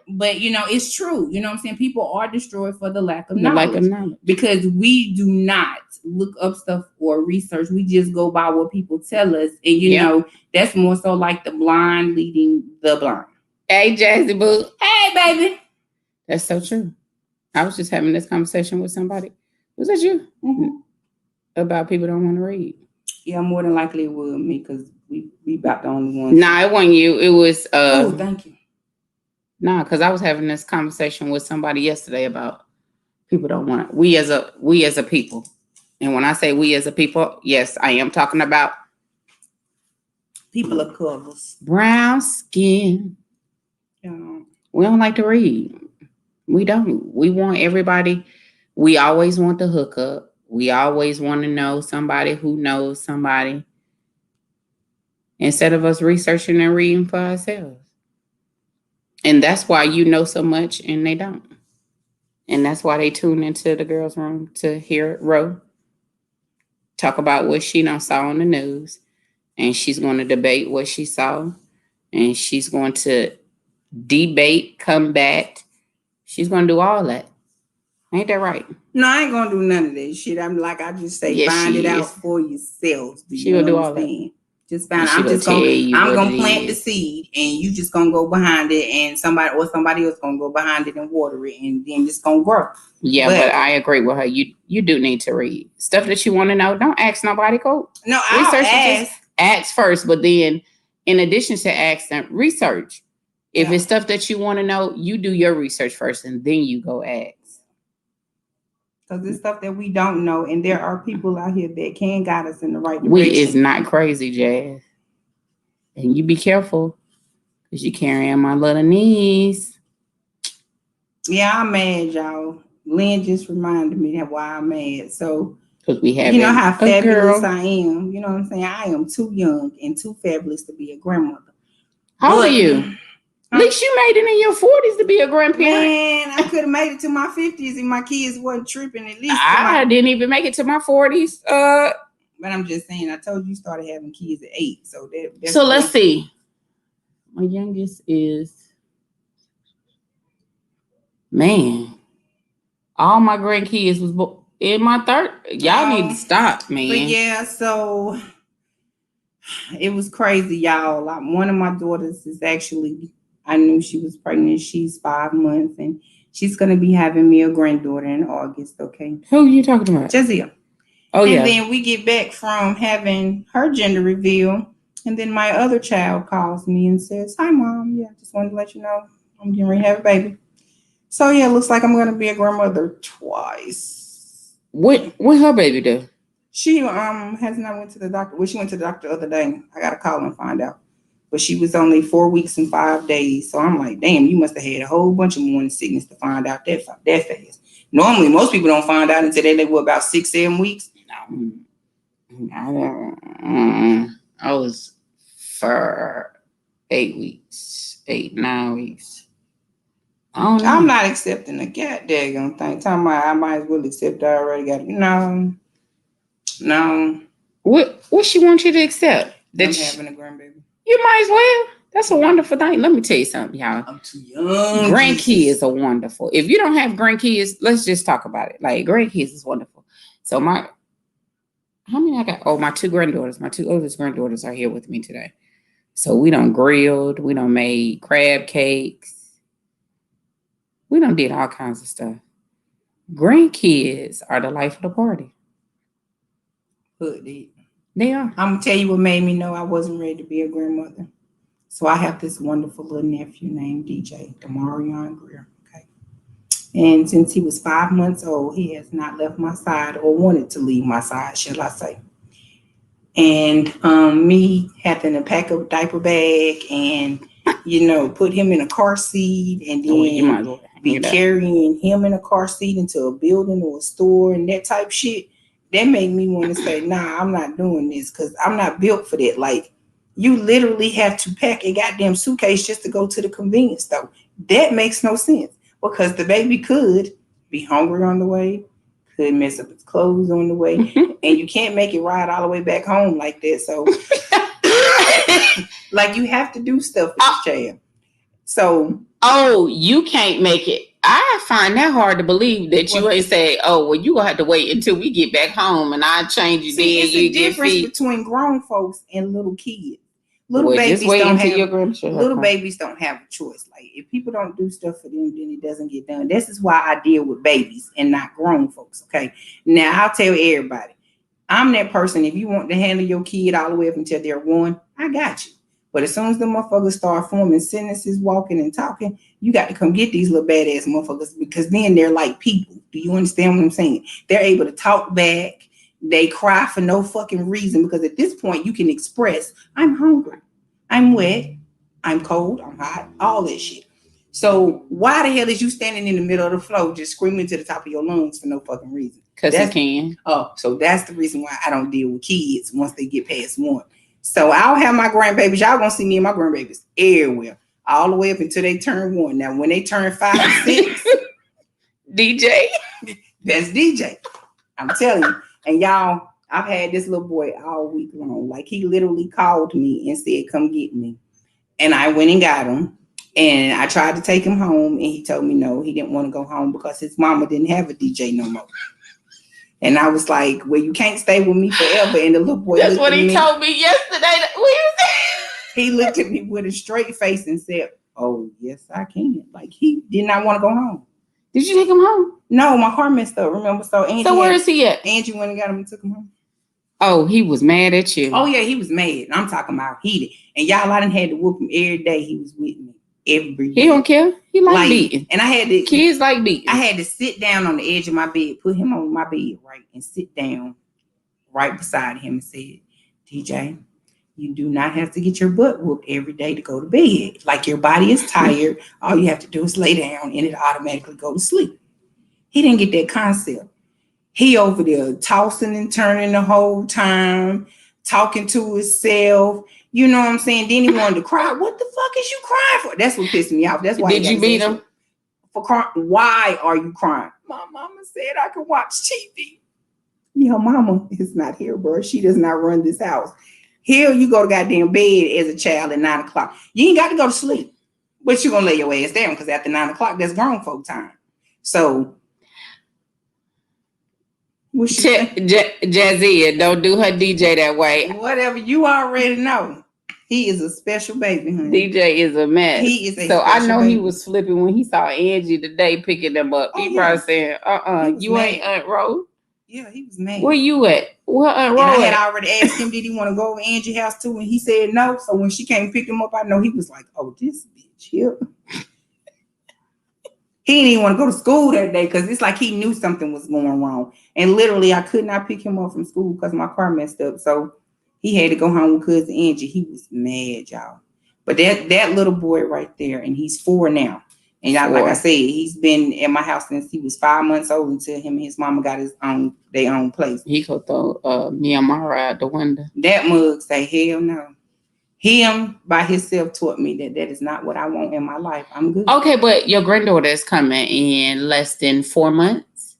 But you know, it's true. You know what I'm saying? People are destroyed for the lack of
The
knowledge.
lack of knowledge.
Because we do not look up stuff or research. We just go by what people tell us. And you know, that's more so like the blind leading the blind.
Hey, Jazzy Boo.
Hey, baby.
That's so true. I was just having this conversation with somebody. Was that you?
Mm-hmm.
About people don't want to read.
Yeah, more than likely it was me, because we about the only ones.
Nah, it wasn't you. It was
oh, thank you.
Nah, because I was having this conversation with somebody yesterday about people don't want it. We as a people. And when I say we as a people, yes, I am talking about
people of colors.
Brown skin. We don't like to read. We don't. We want everybody. We always want the hookup. We always want to know somebody who knows somebody, instead of us researching and reading for ourselves. And that's why you know so much and they don't. And that's why they tune into the girls' room to hear Ro talk about what she done saw on the news. And she's going to debate what she saw. And she's going to debate, combat. She's going to do all that. Ain't that right?
No, I ain't going to do none of that shit. I'm like, I just say, find it out for yourselves.
She will do all that.
Just find out. I'm gonna plant the seed, and you just gonna go behind it, and somebody else gonna go behind it and water it, and then it's gonna grow.
Yeah, but I agree with her. You do need to read stuff that you want to know. Don't ask nobody. Go
research.
Just ask first, but then in addition to asking, research. If it's stuff that you want to know, you do your research first, and then you go ask.
Because it's stuff that we don't know, and there are people out here that can guide us in the right direction.
We is not crazy, Jazz. And you be careful, because you carrying my little niece.
Yeah, I'm mad, y'all. Lynn just reminded me that why I'm mad. So,
because we have,
you know how fabulous I am. You know what I'm saying? I am too young and too fabulous to be a grandmother.
How old are you? At least you made it in your 40s to be a grandparent.
Man, I could have made it to my 50s and my kids wasn't tripping. At least
I didn't even make it to my 40s.
But I'm just saying, I told you started having kids at 8. So
let's see. My youngest is, man, all my grandkids was in my third. Y'all need to stop, man.
But yeah, so it was crazy, y'all. One of my daughters is actually, I knew she was pregnant. She's 5 months, and she's going to be having me a granddaughter in August, okay?
Who are you talking about?
Jazia.
Oh, yeah.
And then we get back from having her gender reveal, and then my other child calls me and says, "Hi, Mom. Yeah, just wanted to let you know I'm getting ready to have a baby." So, yeah, it looks like I'm going to be a grandmother twice.
What her baby do?
She has not went to the doctor. Well, she went to the doctor the other day. I got to call and find out. But she was only 4 weeks and 5 days. So I'm like, damn, you must have had a whole bunch of morning sickness to find out that fast. Normally, most people don't find out until they live about 6-7 weeks.
I was for 8 weeks, 8-9 weeks.
I'm not accepting a goddamn thing. Talking about I might as well accept I already got it. No.
What she want you to accept?
That I'm having a grandbaby.
You might as well. That's a wonderful thing. Let me tell you something, y'all.
I'm too young.
Grandkids are wonderful. If you don't have grandkids, let's just talk about it. Like, grandkids is wonderful. So how many I got? Oh, my 2 granddaughters. My 2 oldest granddaughters are here with me today. So we done grilled. We done made crab cakes. We done did all kinds of stuff. Grandkids are the life of the party.
Put it.
They are.
I'm gonna tell you what made me know I wasn't ready to be a grandmother. So I have this wonderful little nephew named DJ Demarion Greer. Okay, and since he was 5 months old, he has not left my side or wanted to leave my side, shall I say? And me having to pack a diaper bag and put him in a car seat and
Oh, you might
then
as well hang
be
it up.
carrying him in a car seat into a building or a store and that type shit, that made me want to say, nah, I'm not doing this because I'm not built for that. Like, you literally have to pack a goddamn suitcase just to go to the convenience store. That makes no sense because the baby could be hungry on the way, could mess up his clothes on the way, and you can't make it ride all the way back home like that. So, like, you have to do stuff with this child. So,
oh, you can't make it. I find that hard to believe that you ain't say, oh, well, you gonna have to wait until we get back home and I change you.
See,
then
it's
you
a difference
feet.
between grown folks and little kids.
Well, just wait until your grandchild.
Little babies don't have a choice. Like, if people don't do stuff for them, then it doesn't get done. This is why I deal with babies and not grown folks. Okay. Now I'll tell everybody, I'm that person. If you want to handle your kid all the way up until they're 1, I got you. But as soon as the motherfuckers start forming sentences, walking and talking, you got to come get these little badass motherfuckers because then they're like people. Do you understand what I'm saying? They're able to talk back. They cry for no fucking reason because at this point you can express, I'm hungry, I'm wet, I'm cold, I'm hot, all that shit. So why the hell is you standing in the middle of the floor just screaming to the top of your lungs for no fucking reason?
Because you can.
Oh, so that's the reason why I don't deal with kids once they get past 1. So I'll have my grandbabies. Y'all gonna see me and my grandbabies everywhere, all the way up until they turn 1. Now, when they turn 5 or 6,
DJ,
that's DJ. I'm telling you. And y'all, I've had this little boy all week long. Like, he literally called me and said, come get me. And I went and got him. And I tried to take him home. And he told me no, he didn't want to go home because his mama didn't have a DJ no more. And I was like, well, you can't stay with me forever. And the little boy
that's what he told me yesterday.
He looked at me with a straight face and said, oh, yes, I can. Like, he did not want to go home.
Did you take him home?
No, my car messed up, remember? So
where is he at?
Angie went and got him and took him home.
Oh, he was mad at you.
Oh, yeah, he was mad. I'm talking about heated. And y'all, I done had to whoop him every day he was with me. Every day.
He don't care. He like beating.
And I had to...
Kids like beating.
I had to sit down on the edge of my bed, put him on my bed, right? And sit down right beside him and said, DJ, you do not have to get your butt whooped every day to go to bed. Like, your body is tired. All you have to do is lay down and it automatically go to sleep. He didn't get that concept. He over there tossing and turning the whole time, talking to himself. You know what I'm saying? Then he wanted to cry. What the fuck is you crying for? That's what pissed me off. That's why.
Did you beat him?
For crying? Why are you crying? My mama said I could watch TV. Your mama is not here, bro. She does not run this house. Here you go to goddamn bed as a child at 9 o'clock. You ain't got to go to sleep, but you're gonna lay your ass down because after 9 o'clock, that's grown folk time. So,
Jazia, don't do her DJ that way.
Whatever, you already know. He is a special baby, honey.
DJ is a mess.
He is a
so I know
baby.
He was flipping when he saw Angie today picking them up. He probably saying, you
mad.
Ain't Aunt Rose.
Yeah, he was mad.
Where you at? Where Aunt Rose?
And I had already asked him, did he want to go over Angie's house too? And he said no. So when she came and picked him up, I know he was like, oh, this bitch here. He didn't even want to go to school that day because it's like he knew something was going wrong. And literally, I could not pick him up from school because my car messed up. So he had to go home with cousin Angie. He was mad, y'all. But that little boy right there, and he's 4 now. And y'all, like I said, he's been at my house since he was 5 months old until him and his mama got their own place.
He could throw me and Mara out the window.
That mug say, hell no. Him by himself taught me that is not what I want in my life. I'm good.
Okay, but your granddaughter is coming in less than 4 months.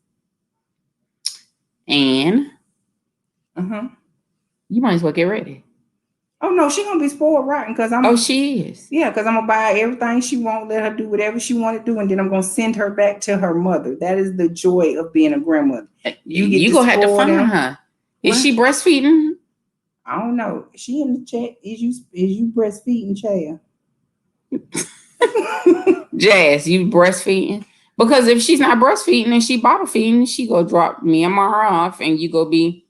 And you might as well get ready.
Oh, no, she's going to be spoiled rotten because I'm...
Oh, she is?
Yeah, because I'm going to buy her everything she wants, let her do whatever she want to do, and then I'm going to send her back to her mother. That is the joy of being a grandmother.
You going to have to find her. Is she breastfeeding?
I don't know. She in the chat. Is you breastfeeding, Chaya?
Jazz, you breastfeeding? Because if she's not breastfeeding and she bottle feeding, she go drop me and Mara off and you go be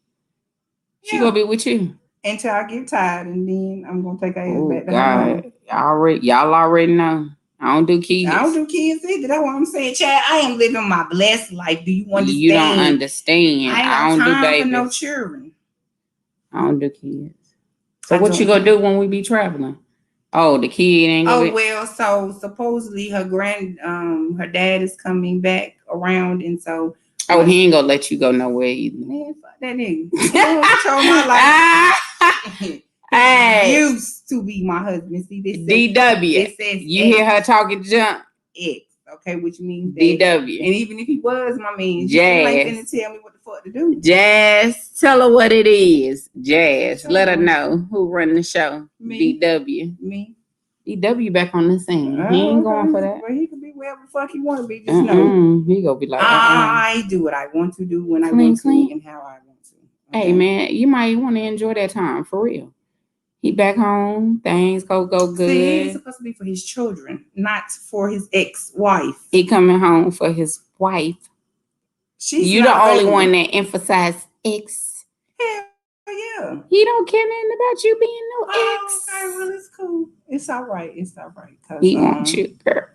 She gonna be with you.
Until I get tired, and then I'm gonna take her ass
Oh
back to her home.
God, y'all already know. I don't do kids.
I don't do kids either. That's what I'm saying, Chad. I am living my blessed life. Do you understand?
You don't understand.
I
don't
ain't got
do
time
babies.
for no children.
I don't do kids. So what you gonna do when we be traveling? Oh, the kid ain't gonna
well, so supposedly her dad is coming back around, and so
he ain't gonna let you go nowhere either.
Man, fuck that nigga. He don't control my life. Hey, used to be my husband. See, this
DW.
It says
you hear her talking junk.
X, okay, which means
DW.
And even if he was my man,
Jazz.
You ain't finna tell me what the fuck to do.
Jazz, tell her what it is. Jazz, let her know who run the show.
Me.
DW.
Me.
DW back on the scene. He ain't going for that.
Well, he can be wherever the fuck he want to be. Just know.
He gonna be like,
I do what I want to do when I want to and how I want to. Okay?
Hey man, you might want to enjoy that time for real. He back home, things go good.
See, it's supposed to be for his children, not for his ex-wife.
He coming home for his wife. You the only one that emphasized ex.
Hell yeah.
He don't care nothing about you being no ex.
Okay, well it's cool. It's all right.
He wants you, girl.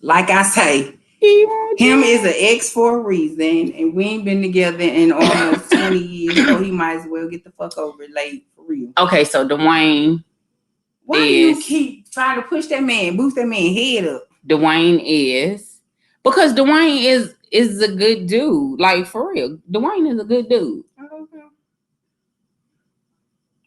Like I say, him is an ex for a reason, and we ain't been together in almost 20 years, so he might as well get the fuck over it late for real.
Okay, so Dwayne.
Why do you keep trying to push that man, boost that man head up?
Dwayne is because Dwayne is a good dude. Like for real. Dwayne is a good dude.
Okay.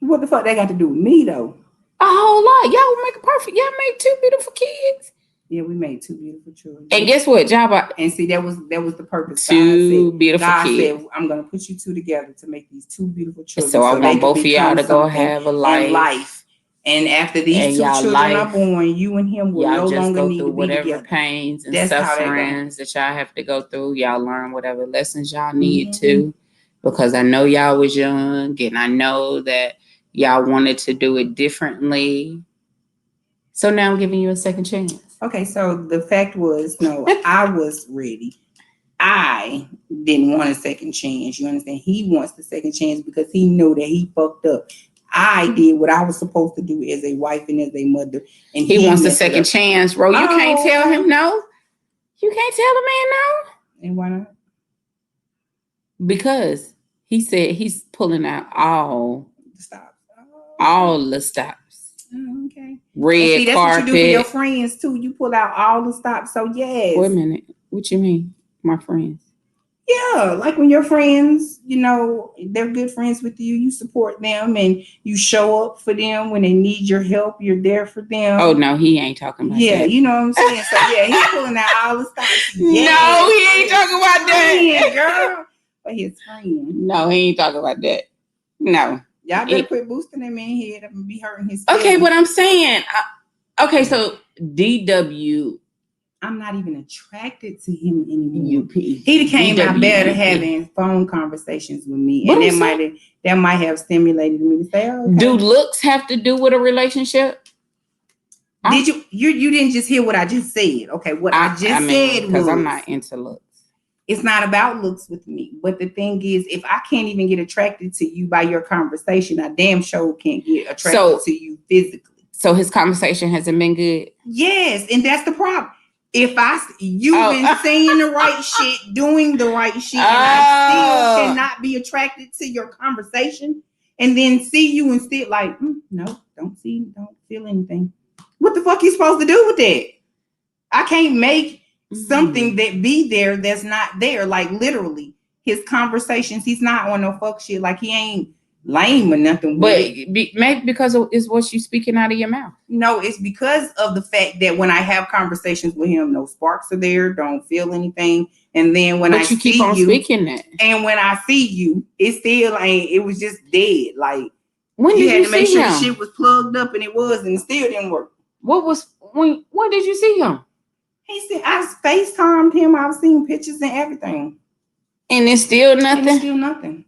What the fuck that got to do with me though?
A whole lot. Y'all make it perfect. Y'all made 2 beautiful kids.
Yeah, we made 2 beautiful children.
And guess what, Jabba?
And see, that was the purpose.
2 beautiful
God
kids.
said, I'm gonna put you 2 together to make these 2 beautiful children.
So I want both of y'all to go have a life.
And after these 2 children are born, you and him will no longer need to be
whatever
together.
Pains and sufferings that y'all have to go through. Y'all learn whatever lessons y'all need to, because I know y'all was young, and I know that y'all wanted to do it differently. So now I'm giving you a second chance.
Okay, so the fact was, no, I was ready. I didn't want a second chance. You understand? He wants the second chance because he knew that he fucked up. I did what I was supposed to do as a wife and as a mother. And he
wants a second chance, bro. You can't tell him no. You can't tell a man no.
And why not?
Because he said he's pulling out all the stops. All the stops.
Okay.
Red
see, that's
carpet.
What you do for your friends too. You pull out all the stops. So yes.
Wait a minute. What you mean, my friends?
Yeah, like when your friends, you know, they're good friends with you, you support them and you show up for them when they need your help. You're there for them.
Oh no, he ain't talking about that.
Yeah, you know what I'm saying. So yeah, he's pulling out all the stops. Yes,
no, he ain't talking about that,
girl. But his friend.
No, he ain't talking about that. No.
Y'all better quit boosting that man head up and be hurting his
feelings. Okay, but I'm saying, okay, so DW.
I'm not even attracted to him anymore. He came out better having phone conversations with me, and that might have stimulated me to say, "Oh, okay."
Do looks have to do with a relationship?
Did you didn't just hear what I just said? Okay, what I just said
because I'm not into looks.
It's not about looks with me, but the thing is, if I can't even get attracted to you by your conversation, I damn sure can't get attracted to you physically.
So his conversation hasn't been good.
Yes, and that's the problem. If you've been saying the right shit, doing the right shit, and I still cannot be attracted to your conversation, and then see you and still like, no, don't feel anything. What the fuck are you supposed to do with that? I can't make something that be there that's not there. Like literally, his conversations, he's not on no fuck shit. Like he ain't lame or nothing.
But maybe because it's what you speaking out of your mouth.
No, it's because of the fact that when I have conversations with him, no sparks are there, don't feel anything. And then when
you keep on speaking that,
and when I see you, it still ain't. It was just dead. Like
when
you
did
had
you
to make
see
sure
him?
The shit was plugged up, and it was, and it still didn't work.
When did you see him?
He said I FaceTimed him. I've seen pictures and everything,
and it's still
nothing.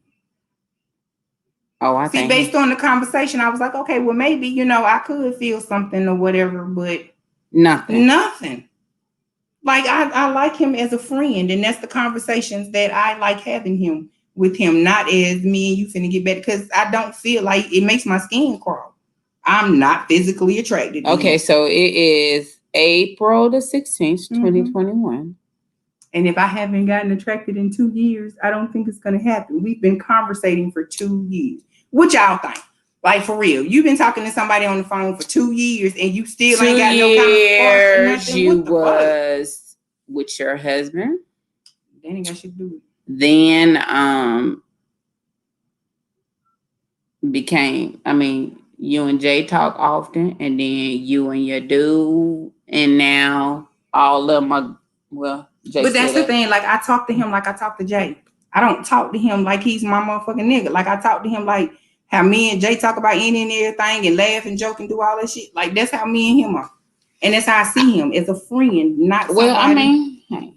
Oh, I
see. Based on the conversation, I was like, okay, well, maybe I could feel something or whatever, but
nothing.
Like I like him as a friend, and that's the conversations that I like having him with him, not as me and you finna get better, because I don't feel like it makes my skin crawl. I'm not physically attracted to
Okay,
him.
so it is April the 16th, 2021.
And if I haven't gotten attracted in 2 years, I don't think it's gonna happen. We've been conversating for 2 years. What y'all think? Like, for real, you've been talking to somebody on the phone for 2 years and you still ain't got no kind of spark or nothing?
You
What the fuck?
was with your husband.
That ain't got shit to do with it.
Then you and Jay talk often, and then you and your dude, and now all of them are, well, Jay.
But that's the thing, like, I talk to him like I talk to Jay. I don't talk to him like he's my motherfucking nigga. Like, I talk to him like how me and Jay talk about any and everything and laugh and joke and do all that shit. Like, that's how me and him are. And that's how I see him, as a friend, not somebody.
Well, I mean, hey,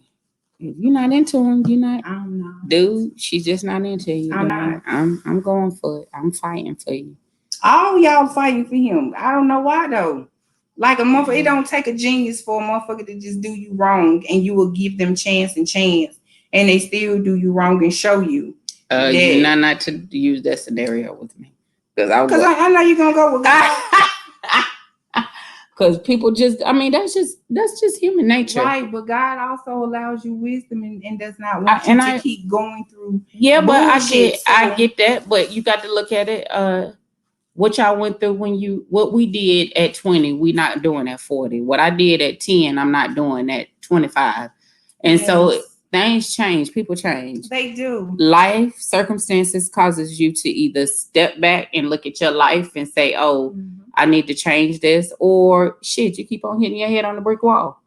if you're not into him, you're not.
I'm not.
Dude, she's just not into you.
I'm not.
I'm going for it. I'm fighting for you.
All y'all fighting for him. I don't know why though. Like, a motherfucker, it don't take a genius for a motherfucker to just do you wrong, and you will give them chance, and they still do you wrong and show you.
You not to use that scenario with me, because
I know you're gonna go with God.
Because people just, that's just human nature,
right? But God also allows you wisdom and does not want you to keep going through.
Yeah, but I get that, but you got to look at it. What y'all went through what we did at 20, we not doing at 40. What I did at 10, I'm not doing at 25. And so things change, people change.
They do.
Life circumstances causes you to either step back and look at your life and say, oh, I need to change this, or shit, you keep on hitting your head on the brick wall.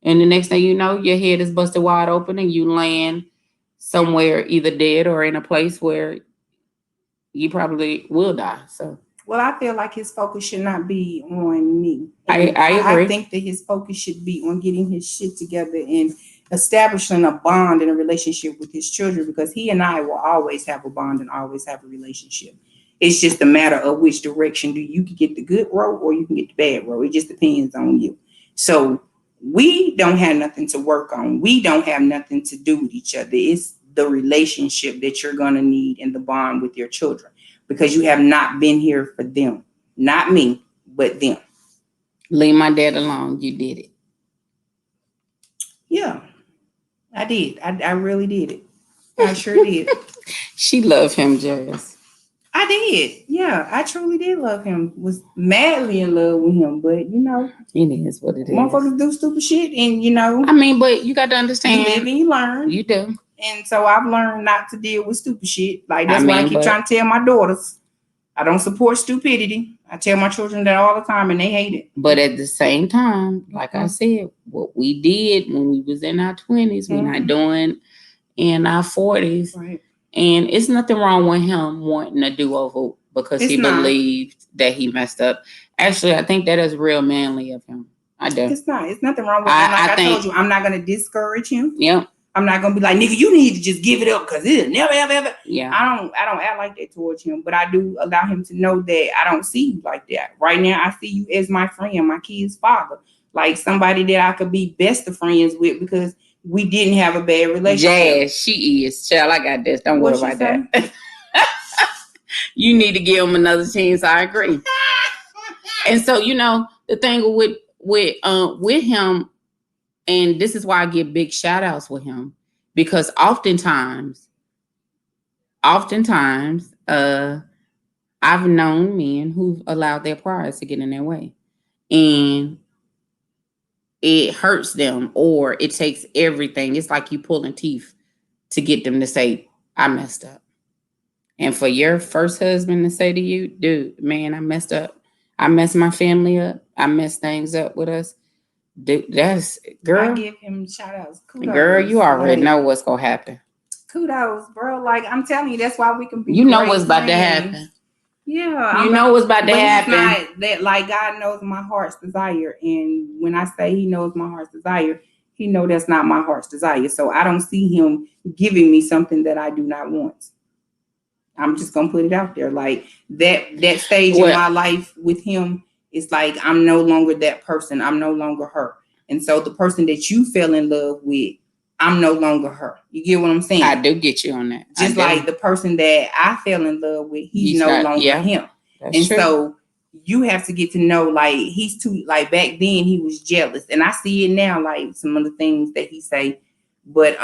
And the next thing you know, your head is busted wide open and you land somewhere either dead or in a place where you probably will die. So,
well, I feel like his focus should not be on me.
I agree.
I think that his focus should be on getting his shit together and establishing a bond and a relationship with his children, because he and I will always have a bond and always have a relationship. It's just a matter of which direction you can get the good road or you can get the bad road. It just depends on you. So we don't have nothing to work on. We don't have nothing to do with each other. It's the relationship that you're going to need in the bond with your children, because you have not been here for them. Not me, but them.
Leave my dad alone. You did it.
Yeah, I did. I really did it. I sure did.
She loved him, Jazz.
I did. Yeah, I truly did love him. Was madly in love with him, but
it is what it is.
Motherfuckers do stupid shit, and
but you got to understand.
You live and you learn.
You do.
And so I've learned not to deal with stupid shit. Like, that's why I keep trying to tell my daughters, I don't support stupidity. I tell my children that all the time, and they hate it.
But at the same time, like I said, what we did when we was in our 20s, we're not doing in our 40s.
Right.
And it's nothing wrong with him wanting a do-over because he believed that he messed up. Actually, I think that is real manly of him. I do.
It's not. It's nothing wrong with him. Like I told you, I'm not going to discourage him.
Yep.
I'm not going to be like, nigga, you need to just give it up because it'll never, ever, ever.
Yeah.
I don't act like that towards him, but I do allow him to know that I don't see you like that. Right now, I see you as my friend, my kid's father. Like somebody that I could be best of friends with because we didn't have a bad relationship.
Jazz, she is. Child, I got this. Don't worry about that. You need to give him another chance. I agree. And so, the thing with him, and this is why I give big shout outs with him, because oftentimes, I've known men who've allowed their pride to get in their way, and it hurts them, or it takes everything. It's like you pulling teeth to get them to say, I messed up. And for your first husband to say to you, dude, man, I messed up. I messed my family up. I messed things up with us. Dude, that's, girl.
I give him shout outs. Kudos.
Girl, you already know what's going to happen.
Kudos, bro. Like, I'm telling you, that's why we can be
what's about to happen.
Yeah.
You know what's about to happen.
It's not that, like, God knows my heart's desire. And when I say he knows my heart's desire, he know that's not my heart's desire. So I don't see him giving me something that I do not want. I'm just going to put it out there. Like, that stage in my life with him, it's like, I'm no longer that person. I'm no longer her. And so the person that you fell in love with I'm no longer her. You get what I'm saying?
I do get you on that.
Just like the person that I fell in love with, he's no longer him.
That's true.
So you have to get to know, like, he's too, like, back then he was jealous, and I see it now, like some of the things that he say, but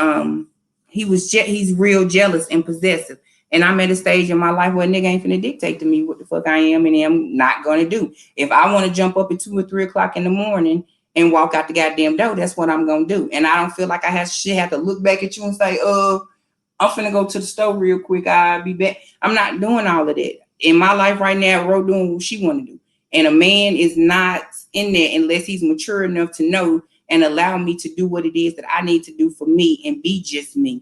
he's real jealous and possessive. And I'm at a stage in my life where a nigga ain't finna dictate to me what the fuck I am and am not gonna do. If I want to jump up at 2 or 3 o'clock in the morning and walk out the goddamn door, that's what I'm gonna do. And I don't feel like I have to look back at you and say, I'm finna go to the store real quick, I'll be back. I'm not doing all of that. In my life right now, Ro doing what she want to do. And a man is not in there unless he's mature enough to know and allow me to do what it is that I need to do for me and be just me.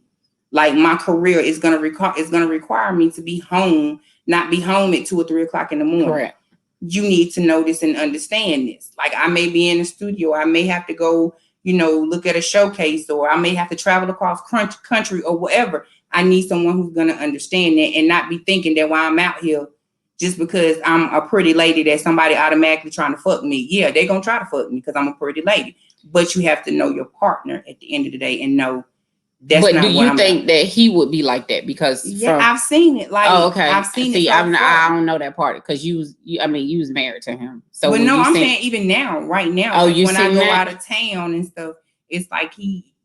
Like, my career is gonna require me to be home, not be home at 2 or 3 o'clock in the morning.
Correct.
You need to know this and understand this. Like, I may be in the studio, I may have to go, look at a showcase, or I may have to travel across country or whatever. I need someone who's gonna understand that and not be thinking that while I'm out here, just because I'm a pretty lady, that somebody automatically trying to fuck me. Yeah, they're gonna try to fuck me because I'm a pretty lady. But you have to know your partner at the end of the day and know that's
but
not
do you think that he would be like that? Because
I've seen it. Like,
okay,
I've seen
it.
I
don't know that part because you was married to him. So,
but no, I'm saying even now, right now.
Oh,
like when I go out of town and stuff, it's like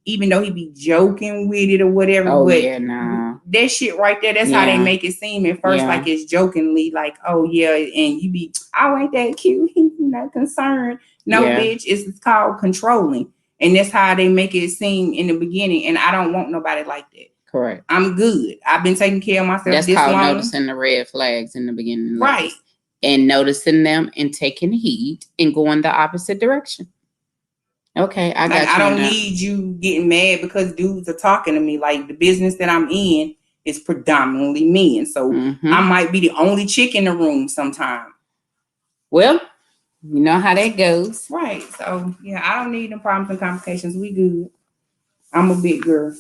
even though he be joking with it or whatever.
Oh,
but
yeah, nah.
That shit right there, that's how they make it seem at first, like it's jokingly, like, oh yeah, and you be, oh, ain't that cute? He's not concerned. No, bitch, it's called controlling. And that's how they make it seem in the beginning. And I don't want nobody like that.
Correct.
I'm good. I've been taking care of myself.
That's called noticing the red flags in the beginning.
Right.
And noticing them and taking heed and going the opposite direction. Okay, I got you.
I don't need you getting mad because dudes are talking to me. Like, the business that I'm in is predominantly men. So I might be the only chick in the room sometime.
Well, you know how that goes.
Right. So, yeah, I don't need them problems and complications. We good. I'm a big girl.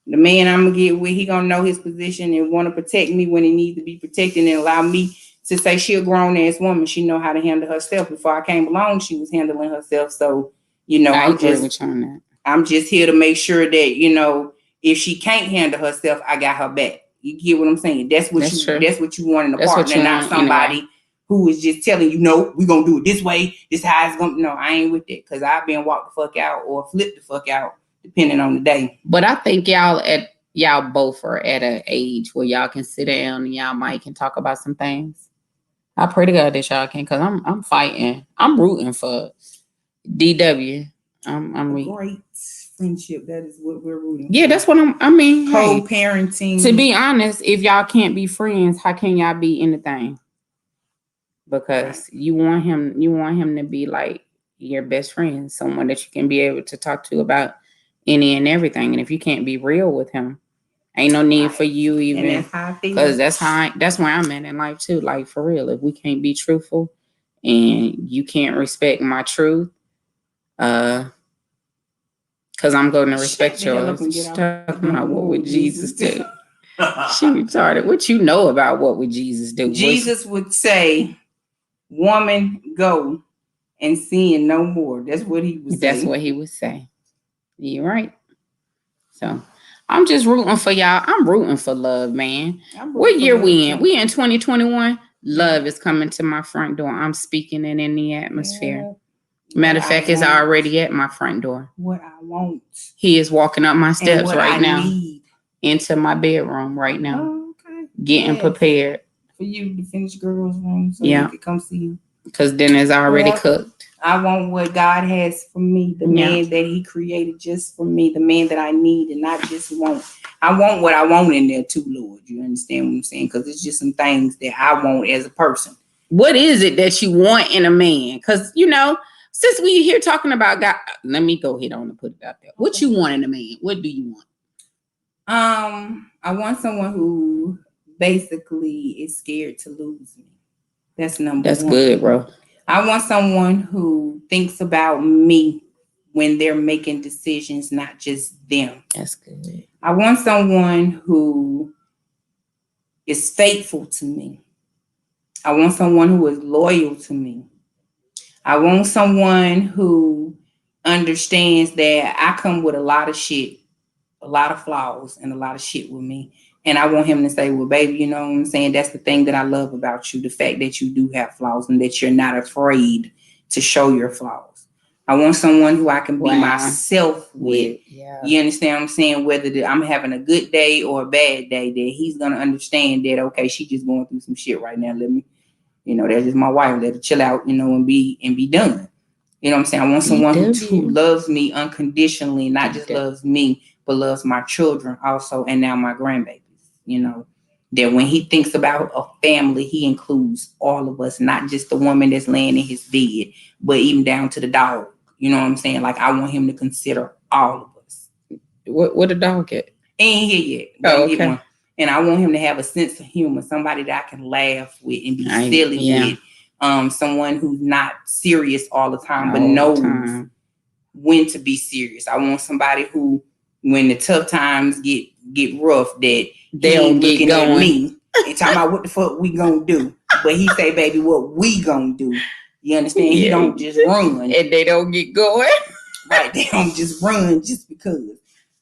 The man I'm going to get with, he going to know his position and want to protect me when he needs to be protected and allow me to say she a grown-ass woman. She know how to handle herself. Before I came along, she was handling herself. So,
I agree with you on that.
I'm just here to make sure that, if she can't handle herself, I got her back. You get what I'm saying? That's what you want in a partner, not somebody who is just telling you, no, we're going to do it this way. This how it's going to, no, I ain't with that. Because I've been walked the fuck out or flipped the fuck out, depending on the day.
But I think y'all both are at an age where y'all can sit down and y'all might can talk about some things. I pray to God that y'all can, because I'm fighting. I'm rooting for DW. I'm
great friendship. That is what we're rooting for.
Yeah, that's what I mean.
Co-parenting.
To be honest, if y'all can't be friends, how can y'all be anything? Because you want him to be like your best friend, someone that you can be able to talk to about any and everything. And if you can't be real with him, ain't no need for you even, because that's where I'm at in life too. Like, for real, if we can't be truthful and you can't respect my truth, because I'm going to respect yours. She's talking about what would Jesus do? She retarded. What you know about what would Jesus do?
Jesus would say, woman, go and sin no more. That's what he would say.
That's what he would say. You're right. So I'm just rooting for y'all. I'm rooting for love, man. What year we in? We in 2021. Love is coming to my front door. I'm speaking it in the atmosphere. Matter of fact, it's already at my front door.
What I want.
He is walking up my steps right now into my bedroom right now.
Oh, okay.
Getting prepared.
For you to finish girls' room so you can come see him.
Because dinner's already cooked.
I want what God has for me, the man that he created just for me, the man that I need and not just want. I want what I want in there too, Lord. You understand what I'm saying? Because it's just some things that I want as a person.
What is it that you want in a man? Because, since we here talking about God, let me go ahead on and put it out there. What you want in a man? What do you want?
I want someone who basically is scared to lose me. That's number one.
That's good, bro.
I want someone who thinks about me when they're making decisions, not just them.
That's good.
I want someone who is faithful to me. I want someone who is loyal to me. I want someone who understands that I come with a lot of shit, a lot of flaws, and a lot of shit with me. And I want him to say, well, baby, you know what I'm saying? That's the thing that I love about you, the fact that you do have flaws and that you're not afraid to show your flaws. I want someone who I can be myself with.
Yeah.
You understand what I'm saying? Whether I'm having a good day or a bad day, that he's going to understand that, okay, she's just going through some shit right now. Let me, you know, that's just my wife. Let her chill out, you know, and be done. You know what I'm saying? I want someone who loves me unconditionally, not just loves me, but loves my children also, and now my grandbabies. You know, that when he thinks about a family, he includes all of us, not just the woman that's laying in his bed, but even down to the dog. You know what I'm saying? Like, I want him to consider all of us.
What the dog get?
Ain't here yet.
Oh, okay.
One. And I want him to have a sense of humor, somebody that I can laugh with and be silly with. Someone who's not serious all the time, but knows when to be serious. I want somebody who, when the tough times get rough, that they don't get looking going at me and talking about what the fuck we gonna do. But he say, baby, what we gonna do. You understand? He don't just run.
And they don't get going.
Right. They don't just run just because.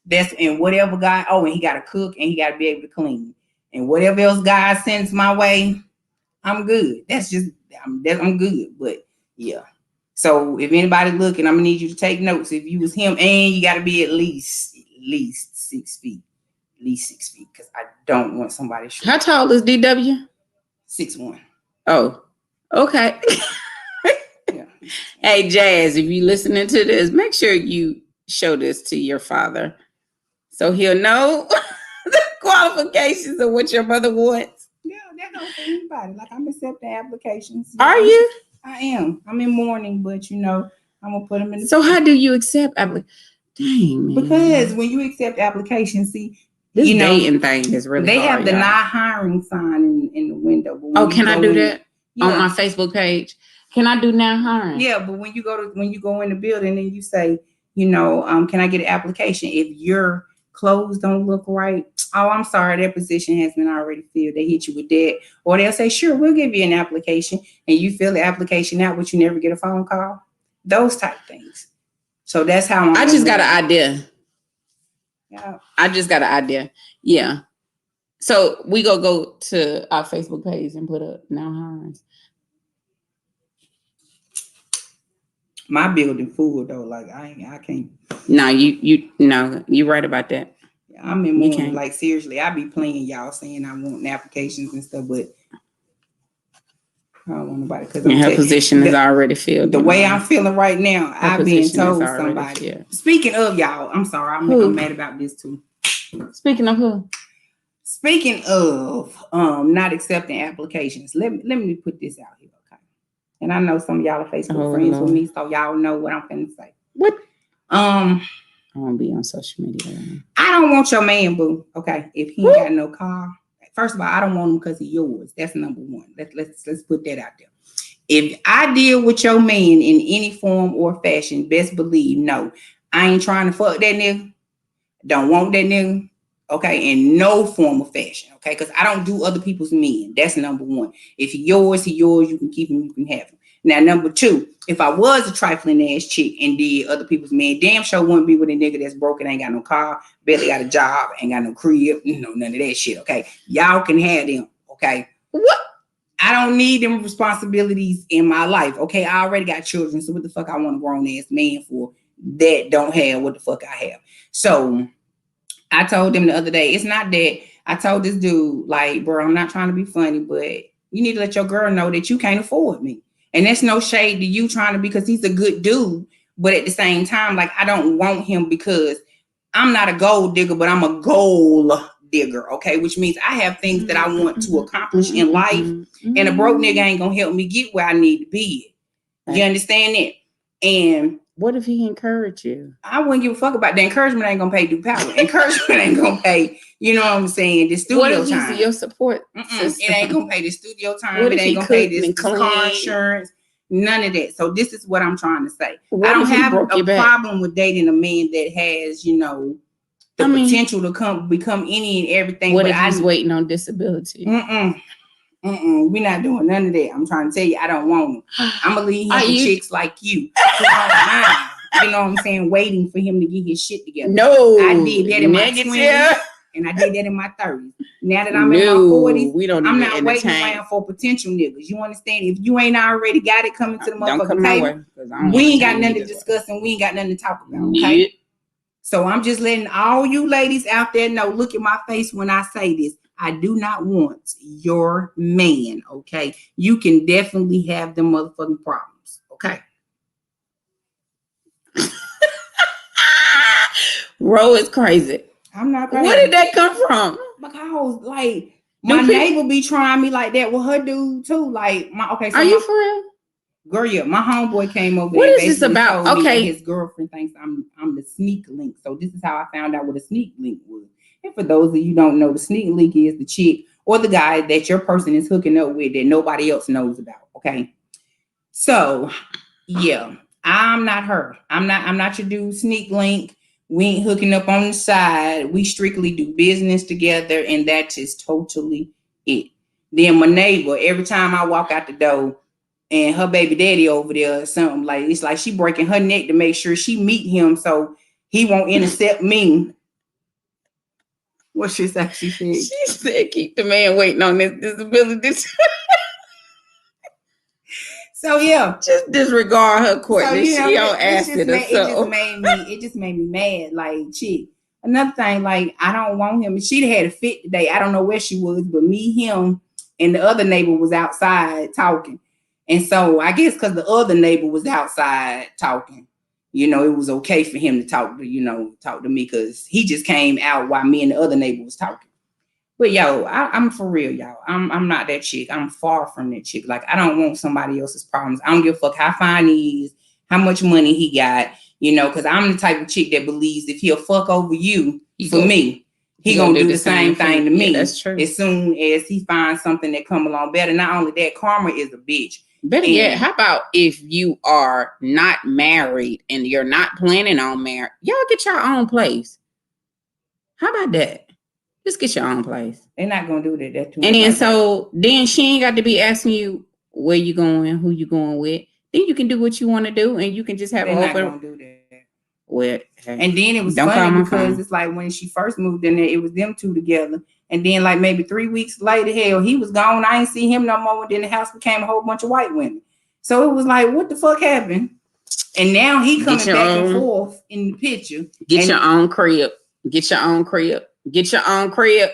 That's in whatever God, and he gotta cook and he gotta be able to clean. And whatever else God sends my way, I'm good. I'm good. But yeah. So if anybody looking, I'm gonna need you to take notes. If you was him, and you gotta be at least 6 feet. At least 6 feet, because I don't want somebody short.
How tall is DW?
6'1".
Oh, okay.
Yeah.
Hey, Jazz, if you listening to this, make sure you show this to your father so he'll know the qualifications of what your mother wants.
Yeah, that goes for anybody. Like, I'm accepting applications.
Are you?
I am. I'm in mourning, but you know, I'm gonna put them in.
So how do you accept applications? Dang, man.
Because when you accept applications, see,
this dating thing is really
they
hard,
have the not hiring sign in the window.
Oh, can I do that on my Facebook page? Can I do not hiring?
Yeah, but when you go in the building and you say, you know, can I get an application? If your clothes don't look right, oh, I'm sorry, that position has been already filled. They hit you with that, or they'll say, sure, we'll give you an application, and you fill the application out, but you never get a phone call. Those type of things. So that's how
I just got an idea.
Yeah.
I just got an idea. Yeah. So we go to our Facebook page and put up now hiring.
My building full though. Like I can't.
No, you're right about that.
I'm in more like seriously. I be playing y'all saying I want applications and stuff, but I don't want nobody because
her position is already filled.
The way I'm feeling right now, I've been told somebody. Filled. Speaking of y'all, I'm sorry, I'm mad about this too.
Speaking of who?
Speaking of not accepting applications, let me put this out here, okay? And I know some of y'all are Facebook friends with me, so y'all know what I'm finna say.
What?
I
won't be on social media.
I don't want your man, boo. Okay, if he ain't got no car. First of all, I don't want him because he's yours. That's number one. Let's put that out there. If I deal with your man in any form or fashion, best believe, no, I ain't trying to fuck that nigga. Don't want that nigga. Okay, in no form of fashion. Okay, because I don't do other people's men. That's number one. If he's yours, you can keep him, you can have him. Now, number two, if I was a trifling ass chick and did other people's men, damn sure wouldn't be with a nigga that's broken, ain't got no car, barely got a job, ain't got no crib, none of that shit, okay? Y'all can have them, okay? What? I don't need them responsibilities in my life, okay? I already got children, so what the fuck I want a grown-ass man for that don't have what the fuck I have? So I told them the other day, it's not that. I told this dude, like, bro, I'm not trying to be funny, but you need to let your girl know that you can't afford me. And that's no shade to you trying to, because he's a good dude. But at the same time, like, I don't want him because I'm not a gold digger, but I'm a goal digger, okay? Which means I have things that I want to accomplish in life. And a broke nigga ain't going to help me get where I need to be. You understand that? And
what if he encouraged you?
I wouldn't give a fuck about the encouragement. Ain't gonna pay due power. Encouragement ain't gonna pay. You know what I'm saying? The studio
what if
time.
He's your support.
It ain't gonna pay the studio time. It ain't gonna pay this car insurance. None of that. So this is what I'm trying to say. I don't have a problem with dating a man that has, the potential to become any and everything.
What if he's waiting on disability?
We're not doing none of that. I'm trying to tell you, I don't want him. I'm gonna leave him for chicks like you. you know what I'm saying, waiting for him to get his shit together.
No,
I did that in my
negative.
20s, and I did that in my 30s. Now that I'm in my 40s,
we don't
I'm
even
not waiting
entertain.
around for potential niggas. You understand? If you ain't already got it coming to the
Don't come
motherfucking
my
table,
way, 'cause I don't
we ain't got
entertain
nothing to
niggas.
discuss and we ain't got nothing to talk about. Okay.
Yeah.
So I'm just letting all you ladies out there know, look at my face when I say this. I do not want your man, okay? You can definitely have them motherfucking problems, okay?
Ro is crazy.
I'm not crazy.
Where did that come from?
Because, like, my
Do people-
neighbor be trying me like that with her dude, too. Like,
Are you for real?
Girl, yeah, my homeboy came over.
What
and
is this
basically
about?
told me that
Okay.
his girlfriend thinks I'm the sneak link. So this is how I found out what a sneak link was. And for those of you who don't know, the sneak link is the chick or the guy that your person is hooking up with that nobody else knows about. Okay. So yeah, I'm not her. I'm not your dude sneak link. We ain't hooking up on the side. We strictly do business together, and that is totally it. Then my neighbor, every time I walk out the door, and her baby daddy over there or something, like it's like she breaking her neck to make sure she meet him so he won't intercept me. What she said? She said,
She said, keep the man waiting on this disability.
so yeah.
Just disregard her Courtney.
So,
She on acid or something.
It just made me mad. Like, chick. Another thing, like, I don't want him. She'd had a fit today. I don't know where she was, but me, him, and the other neighbor was outside talking. And so I guess because the other neighbor was outside talking, you know, it was okay for him to talk to me because he just came out while me and the other neighbor was talking. But yo, I'm for real, y'all. I'm not that chick. I'm far from that chick. Like, I don't want somebody else's problems. I don't give a fuck how fine he is, how much money he got, you know, because I'm the type of chick that believes if he'll fuck over you for me, he gonna do the same thing to me.
Yeah, that's true.
As soon as he finds something that come along better. Not only that, karma is a bitch.
Better yet, how about if you are not married and you're not planning on marriage, y'all get your own place. How about that? Just get your own place.
They're not gonna do that. That's too
and then
much.
So then she ain't got to be asking you where you going, who you going with. Then you can do what you want to do, and you can just have
They're
an
not
open.
gonna do that.
Well, hey,
and then it was funny because it's like when she first moved in there, it was them two together. And then like maybe 3 weeks later, hell, he was gone. I ain't see him no more. Then the house became a whole bunch of white women. So it was like, what the fuck happened? And now he coming back and forth in the picture.
Get your own crib. Get your own crib. Get your own crib.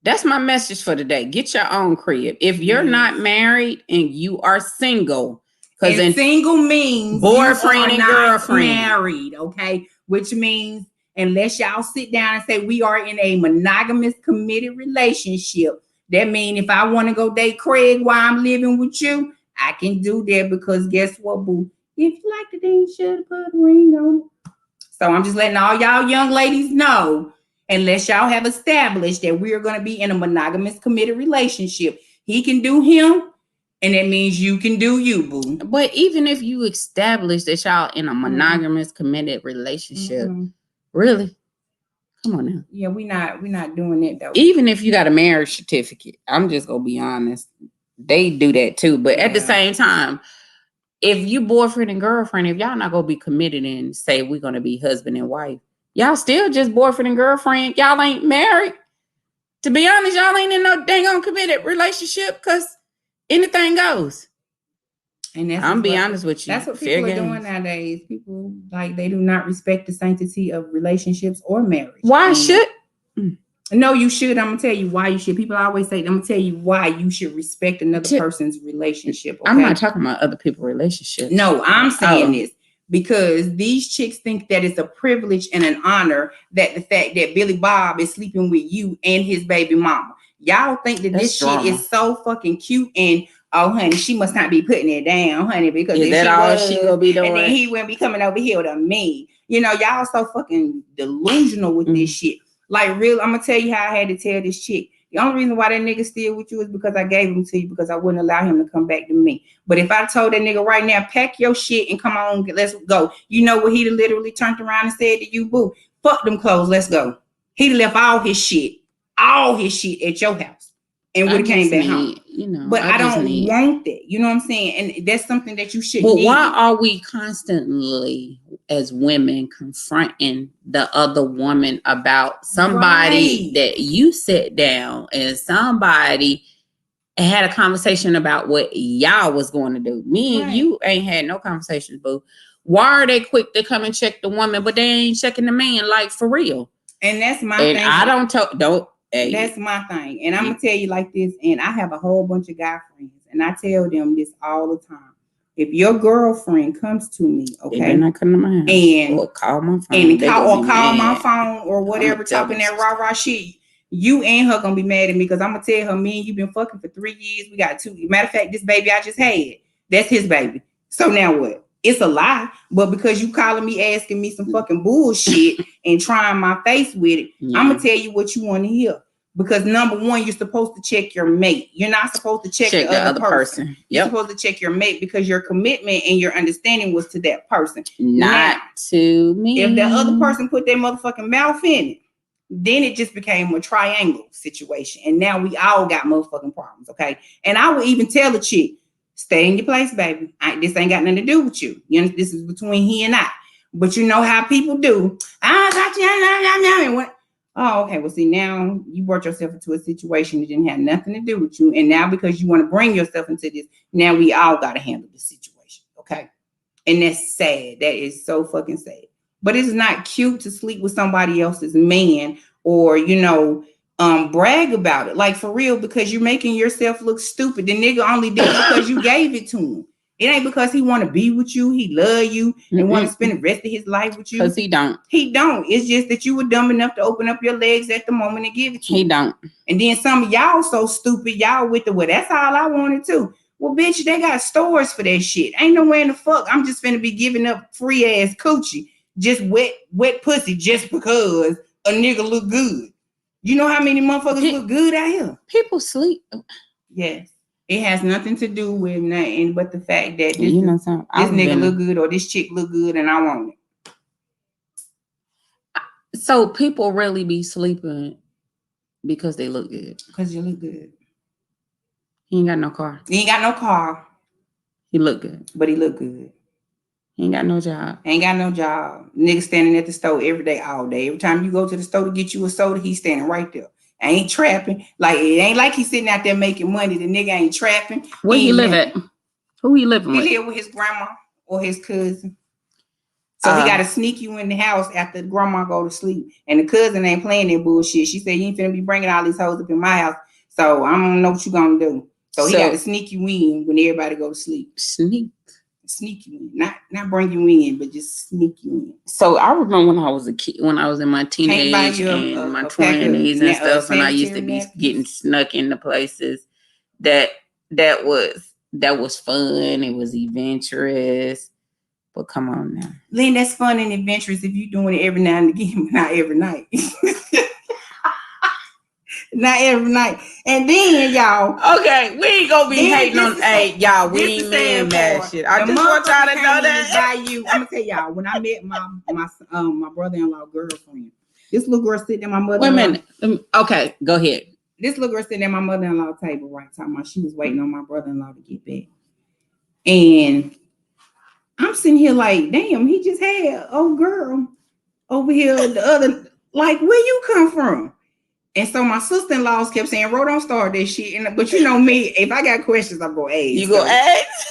That's my message for today. Get your own crib. If you're not married and you are single,
because single means
boyfriend and girlfriend
married, okay? Which means unless y'all sit down and say we are in a monogamous committed relationship, that means if I want to go date Craig while I'm living with you, I can do that because guess what, boo? If you like the thing, you should put a ring on it. So I'm just letting all y'all young ladies know, unless y'all have established that we are going to be in a monogamous committed relationship, he can do him, and that means you can do you, boo.
But even if you establish that y'all in a monogamous committed relationship, really? Come on now.
Yeah, we're not doing that though.
Even if you got a marriage certificate, I'm just gonna be honest, they do that too. But at the same time, if you boyfriend and girlfriend, if y'all not gonna be committed and say we're gonna be husband and wife, y'all still just boyfriend and girlfriend. Y'all ain't married. To be honest, y'all ain't in no dang on committed relationship because anything goes.
And that's
I'm be honest with you.
That's what people are doing nowadays. People like they do not respect the sanctity of relationships or marriage.
Why should?
No, you should. I'm gonna tell you why you should. People always say, I'm gonna tell you why you should respect another person's relationship. Okay?
I'm not talking about other people's relationships.
No, I'm saying this because these chicks think that it's a privilege and an honor that the fact that Billy Bob is sleeping with you and his baby mama. Y'all think that this shit is so fucking cute and oh, honey, she must not be putting it down, honey, because
is that all she gonna be doing?
And then he wouldn't be coming over here to me. You know, y'all so fucking delusional with this shit. Like, real, I'm gonna tell you how I had to tell this chick. The only reason why that nigga still with you is because I gave him to you because I wouldn't allow him to come back to me. But if I told that nigga right now, pack your shit and come on, let's go. You know what he'd have literally turned around and said to you, boo, fuck them clothes, let's go. He'd left all his shit at your house and would have came back home.
you know,
but I
just
don't
need.
want that. You know what I'm saying? And that's something that you should
But
need.
why are we constantly, as women, confronting the other woman about somebody
Right.
that you sit down and somebody had a conversation about what y'all was going to do? Me and
Right.
you ain't had no conversations, boo. Why are they quick to come and check the woman, but they ain't checking the man? Like, for real.
And that's my
And
thing.
I don't. Hey,
That's my thing. And I'm going to tell you like this. And I have a whole bunch of guy friends. And I tell them this all the time. If your girlfriend comes to me,
they better not come to my house
and
or call my phone.
and
They
call
gonna be
my
mad.
phone or whatever,
tell
talking
them
that rah-rah shit, you and her gonna be mad at me because I'm gonna tell her, me and you been fucking for 3 years. We got 2. Matter of fact, this baby I just had, that's his baby. So now what? It's a lie, but because you calling me asking me some fucking bullshit and trying my face with it, I'm gonna tell you what you want to hear. Because number one, you're supposed to check your mate. You're not supposed to check the other person. You're supposed to check your mate because your commitment and your understanding was to that person,
not to me.
If that other person put their motherfucking mouth in it, then it just became a triangle situation. And now we all got motherfucking problems, okay? And I would even tell the chick, stay in your place, baby. This ain't got nothing to do with you. This is between he and I. But you know how people do. I got you. Oh, okay. Well, see, now you brought yourself into a situation that didn't have nothing to do with you. And now because you want to bring yourself into this, now we all got to handle the situation, okay? And that's sad. That is so fucking sad. But it's not cute to sleep with somebody else's man or, brag about it. Like, for real, because you're making yourself look stupid. The nigga only did it because you gave it to him. It ain't because he want to be with you, he love you, and want to spend the rest of his life with you.
Because he don't.
He don't. It's just that you were dumb enough to open up your legs at the moment and give it to him.
He don't.
And then some of y'all so stupid, y'all with the, well, that's all I wanted to. Well, bitch, they got stores for that shit. Ain't nowhere in the fuck. I'm just finna be giving up free ass coochie, just wet pussy, just because a nigga look good. You know how many motherfuckers look good out here?
People sleep.
Yes. It has nothing to do with nothing but the fact that this
this
nigga look good or this chick look good and I want
it. So people really be sleeping because they look good.
Because you look good.
He ain't got no car.
He ain't got no car.
He look good.
But he look good.
He ain't got no job.
Ain't got no job. Nigga standing at the store every day, all day. Every time you go to the store to get you a soda, he's standing right there. Ain't trapping. Like, it ain't like he's sitting out there making money. The nigga ain't trapping.
Where he live at? Who he living with?
He live with his grandma or his cousin. So he got to sneak you in the house after grandma go to sleep. And the cousin ain't playing that bullshit. She said, you ain't finna be bringing all these hoes up in my house. So I don't know what you gonna do. So he got to sneak you in when everybody go to sleep. Sneak you in. Not bring you in, but just sneak you in.
So I remember when I was a kid, when I was in my teenage and my 20s and stuff, and I used to be getting snuck into places that was fun. It was adventurous. But come on now.
Lynn, that's fun and adventurous if you're doing it every now and again, but not every night. Not every night. And then, y'all.
Okay, we ain't gonna be hating on. Hey, y'all, we ain't mean that shit. I just want y'all to know that.
I'm gonna tell y'all, when I met my brother-in-law girlfriend, this little girl sitting at my mother-in-law.
Wait a minute. Okay, go ahead.
This little girl sitting at my mother-in-law table, right? Talking about she was waiting on my brother-in-law to get back. And I'm sitting here like, damn, he just had old girl over here, the other, like, where you come from? And so my sister-in-laws kept saying, Ro, don't start this shit. But you know me, if I got questions, I'm going to ask.
You go ask?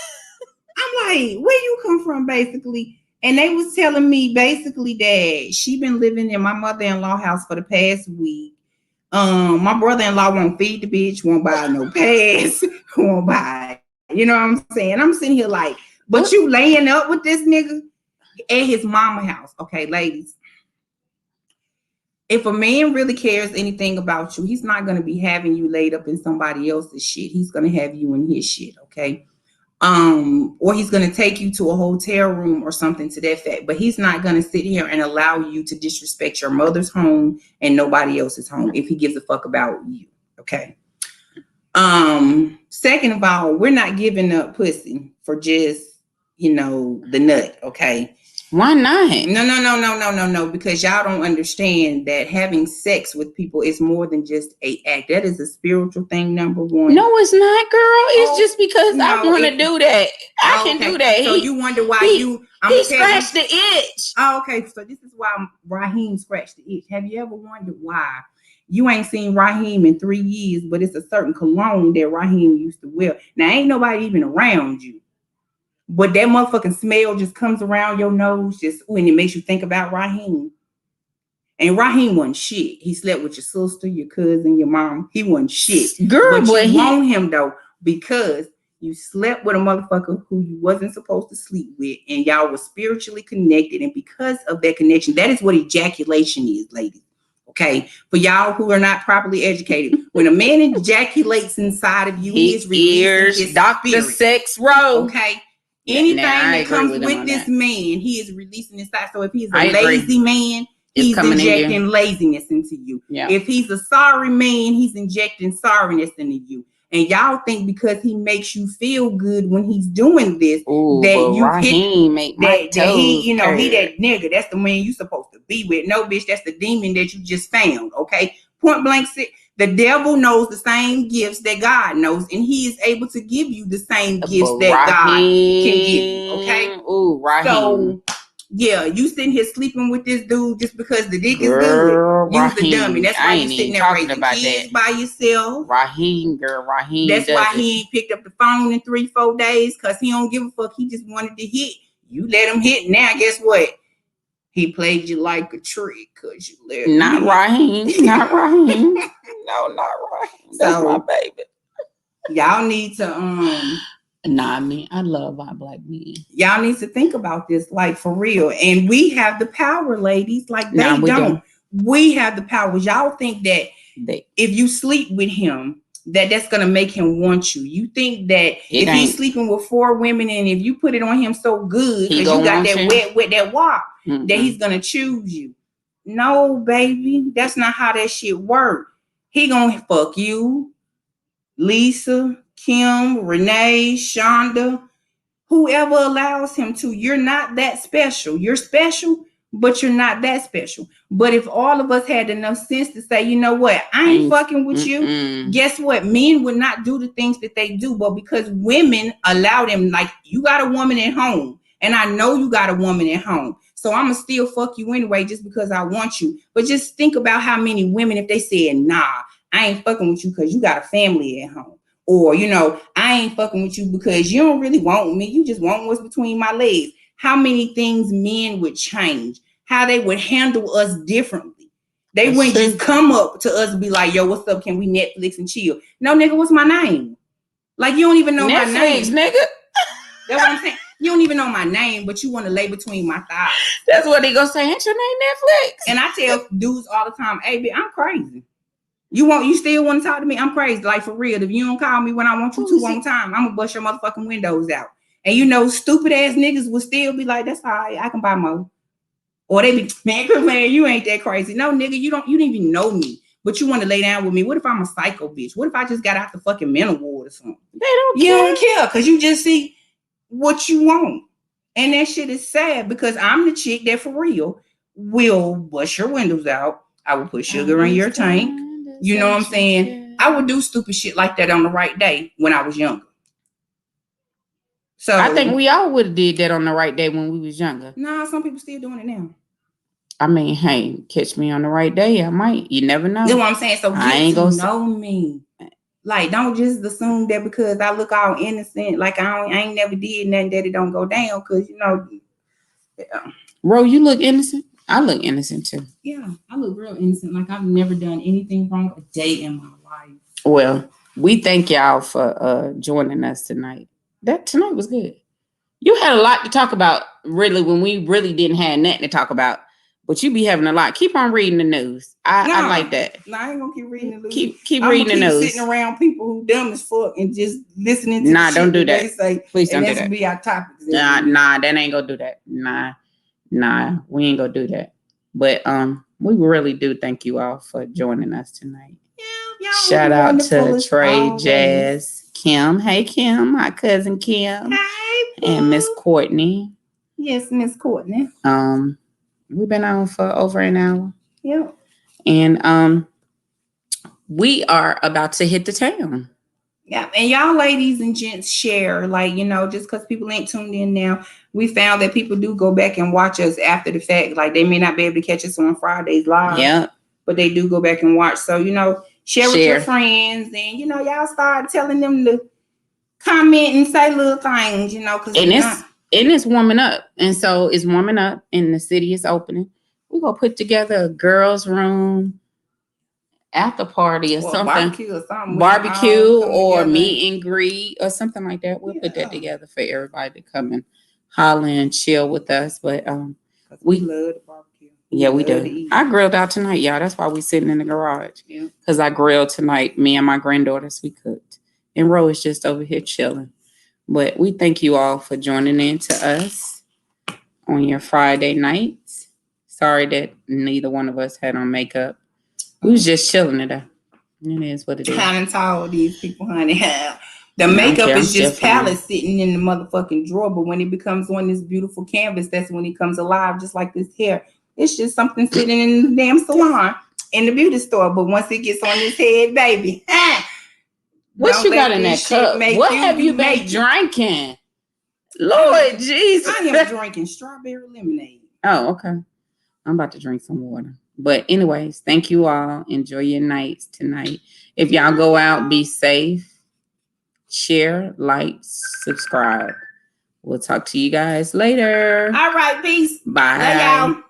I'm like, where you come from, basically? And they was telling me, basically, that she been living in my mother-in-law house for the past week. My brother-in-law won't feed the bitch, won't buy no pass, won't buy. You know what I'm saying? I'm sitting here like, but you laying up with this nigga at his mama house. Okay, ladies. If a man really cares anything about you, he's not going to be having you laid up in somebody else's shit. He's going to have you in his shit, okay? Or he's going to take you to a hotel room or something to that fact. But he's not going to sit here and allow you to disrespect your mother's home and nobody else's home if he gives a fuck about you, okay? Second of all, we're not giving up pussy for just, the nut, okay?
Why not?
No. Because y'all don't understand that having sex with people is more than just a act. That is a spiritual thing, number one.
No, it's not, girl. It's just because I want to do that. I can do that.
So you wonder why
he scratched the itch.
Oh, okay. So this is why Raheem scratched the itch. Have you ever wondered why you ain't seen Raheem in 3 years, but it's a certain cologne that Raheem used to wear? Now, ain't nobody even around you, but that motherfucking smell just comes around your nose just when it makes you think about Raheem. And Raheem wasn't shit. He slept with your sister, your cousin, your mom. He wasn't shit.
Girl,
but you want him though because you slept with a motherfucker who you wasn't supposed to sleep with, and y'all were spiritually connected. And because of that connection, that is what ejaculation is, ladies. Okay, for y'all who are not properly educated, when a man ejaculates inside of you, he is releasing his
Dr.
spirit.
Sex Row.
Okay, anything that comes with this man, he is releasing inside. So if he's a lazy man, he's injecting laziness into you. Yeah. If he's a sorry man, he's injecting sorriness into you. And y'all think because he makes you feel good when he's doing this, that you
Raheem make my toes
he, he that nigga. That's the man you supposed to be with. No, bitch, that's the demon that you just found. Okay, point blank. The devil knows the same gifts that God knows, and he is able to give you the same gifts that God can give you. Okay.
Ooh, Raheem.
So yeah, you sitting here sleeping with this dude just because the dick is good. You's the dummy. That's why you sitting there raising kids by yourself.
Raheem.
That's why he ain't picked up the phone in 3-4 days, because he don't give a fuck. He just wanted to hit. You let him hit. Now guess what? He played you like a trick because you let him
Not
hit.
Raheem. Not Raheem. No, not Raheem. That's my baby.
Y'all need to
Nah, I mean, I love our black men.
Y'all need to think about this, like, for real. And we have the power, ladies. Like, they don't. We have the power. Y'all think that if you sleep with him, that's going to make him want you. You think that if he's sleeping with 4 women and if you put it on him so good because you got that wet that walk, that he's going to choose you. No, baby. That's not how that shit works. He going to fuck you, Lisa, Kim, Renee, Shonda, whoever allows him to. You're not that special. You're special, but you're not that special. But if all of us had enough sense to say, you know what, I ain't fucking with you, guess what? Men would not do the things that they do. But because women allow them, like, you got a woman at home, and I know you got a woman at home, so I'm going to still fuck you anyway just because I want you. But just think about how many women, if they said, nah, I ain't fucking with you because you got a family at home. Or, I ain't fucking with you because you don't really want me. You just want what's between my legs. How many things men would change? How they would handle us differently. They wouldn't just come up to us and be like, yo, what's up? Can we Netflix and chill? No, nigga, what's my name? Like, you don't even know
Netflix,
my name.
Nigga.
That's what I'm saying. You don't even know my name, but you want to lay between my thighs.
That's what they gonna say. Ain't your name Netflix?
And I tell dudes all the time, hey, bitch, I'm crazy. You still want to talk to me? I'm crazy. Like, for real. If you don't call me when I want you to on time, I'm gonna bust your motherfucking windows out. And stupid ass niggas will still be like, that's all right, I can buy more. Or they be, man, you ain't that crazy. No, nigga, you don't even know me. But you want to lay down with me. What if I'm a psycho bitch? What if I just got out the fucking mental ward or something? You don't care because you just see what you want. And that shit is sad because I'm the chick that for real will bust your windows out. I will put sugar in your tank. You know what I'm saying? I would do stupid shit like that on the right day when I was younger. So
I think we all would have did that on the right day when we was younger.
Nah, some people still doing it now.
I mean, hey, catch me on the right day. I might. You never know.
You know what I'm saying? So I ain't gonna know me. Like, don't just assume that because I look all innocent, like I ain't never did nothing, that it don't go down. Because
Ro, you look innocent. I look innocent too.
Yeah, I look real innocent. Like, I've never done anything wrong a day in my life.
Well, we thank y'all for joining us tonight. Tonight was good. You had a lot to talk about, really, when we really didn't have nothing to talk about. But you be having a lot. Keep on reading the news. I like that.
No, I ain't gonna keep reading the news.
Keep reading the news.
Sitting around people who dumb as fuck and just listening to
don't do that.
Say,
please don't do that.
That's be our topic.
Nah, that ain't gonna do that. Nah, we ain't gonna do that. But we really do thank you all for joining us tonight.
Yeah,
shout out to Trey, Jazz, Kim. Hey Kim, my cousin Kim.
Hey,
and Miss Courtney.
Yes, Miss Courtney.
We've been on for over an hour.
Yep.
And we are about to hit the town.
Yeah, and y'all ladies and gents share, like, just because people ain't tuned in now, we found that people do go back and watch us after the fact. Like, they may not be able to catch us on Fridays live,
Yeah.
but they do go back and watch. So, share with your friends, and, y'all start telling them to comment and say little things, because
it's warming up. And so it's warming up and the city is opening. We're going to put together a girls' room after party or something. Barbecue or meet and greet or something like that. We'll put that together for everybody to come and holler and chill with us. But
we love the barbecue.
We do. I grilled out tonight, y'all. That's why we sitting in the garage.
Yeah.
Because I grilled tonight. Me and my granddaughters, we cooked. And Ro is just over here chilling. But we thank you all for joining in to us on your Friday nights. Sorry that neither one of us had on makeup. We was just chilling today. It is what it is.
Kind of tall, these people, honey. The makeup is just palette sitting in the motherfucking drawer, but when it becomes on this beautiful canvas, that's when it comes alive, just like this hair. It's just something sitting in the damn salon, in the beauty store, but once it gets on this head, baby.
What you got in that cup? What have you been drinking? Lord Jesus.
I am drinking strawberry lemonade.
Oh, okay. I'm about to drink some water. But anyways, thank you all. Enjoy your nights tonight. If y'all go out, be safe. Share, like, subscribe. We'll talk to you guys later.
All right, peace.
Bye.
Love y'all.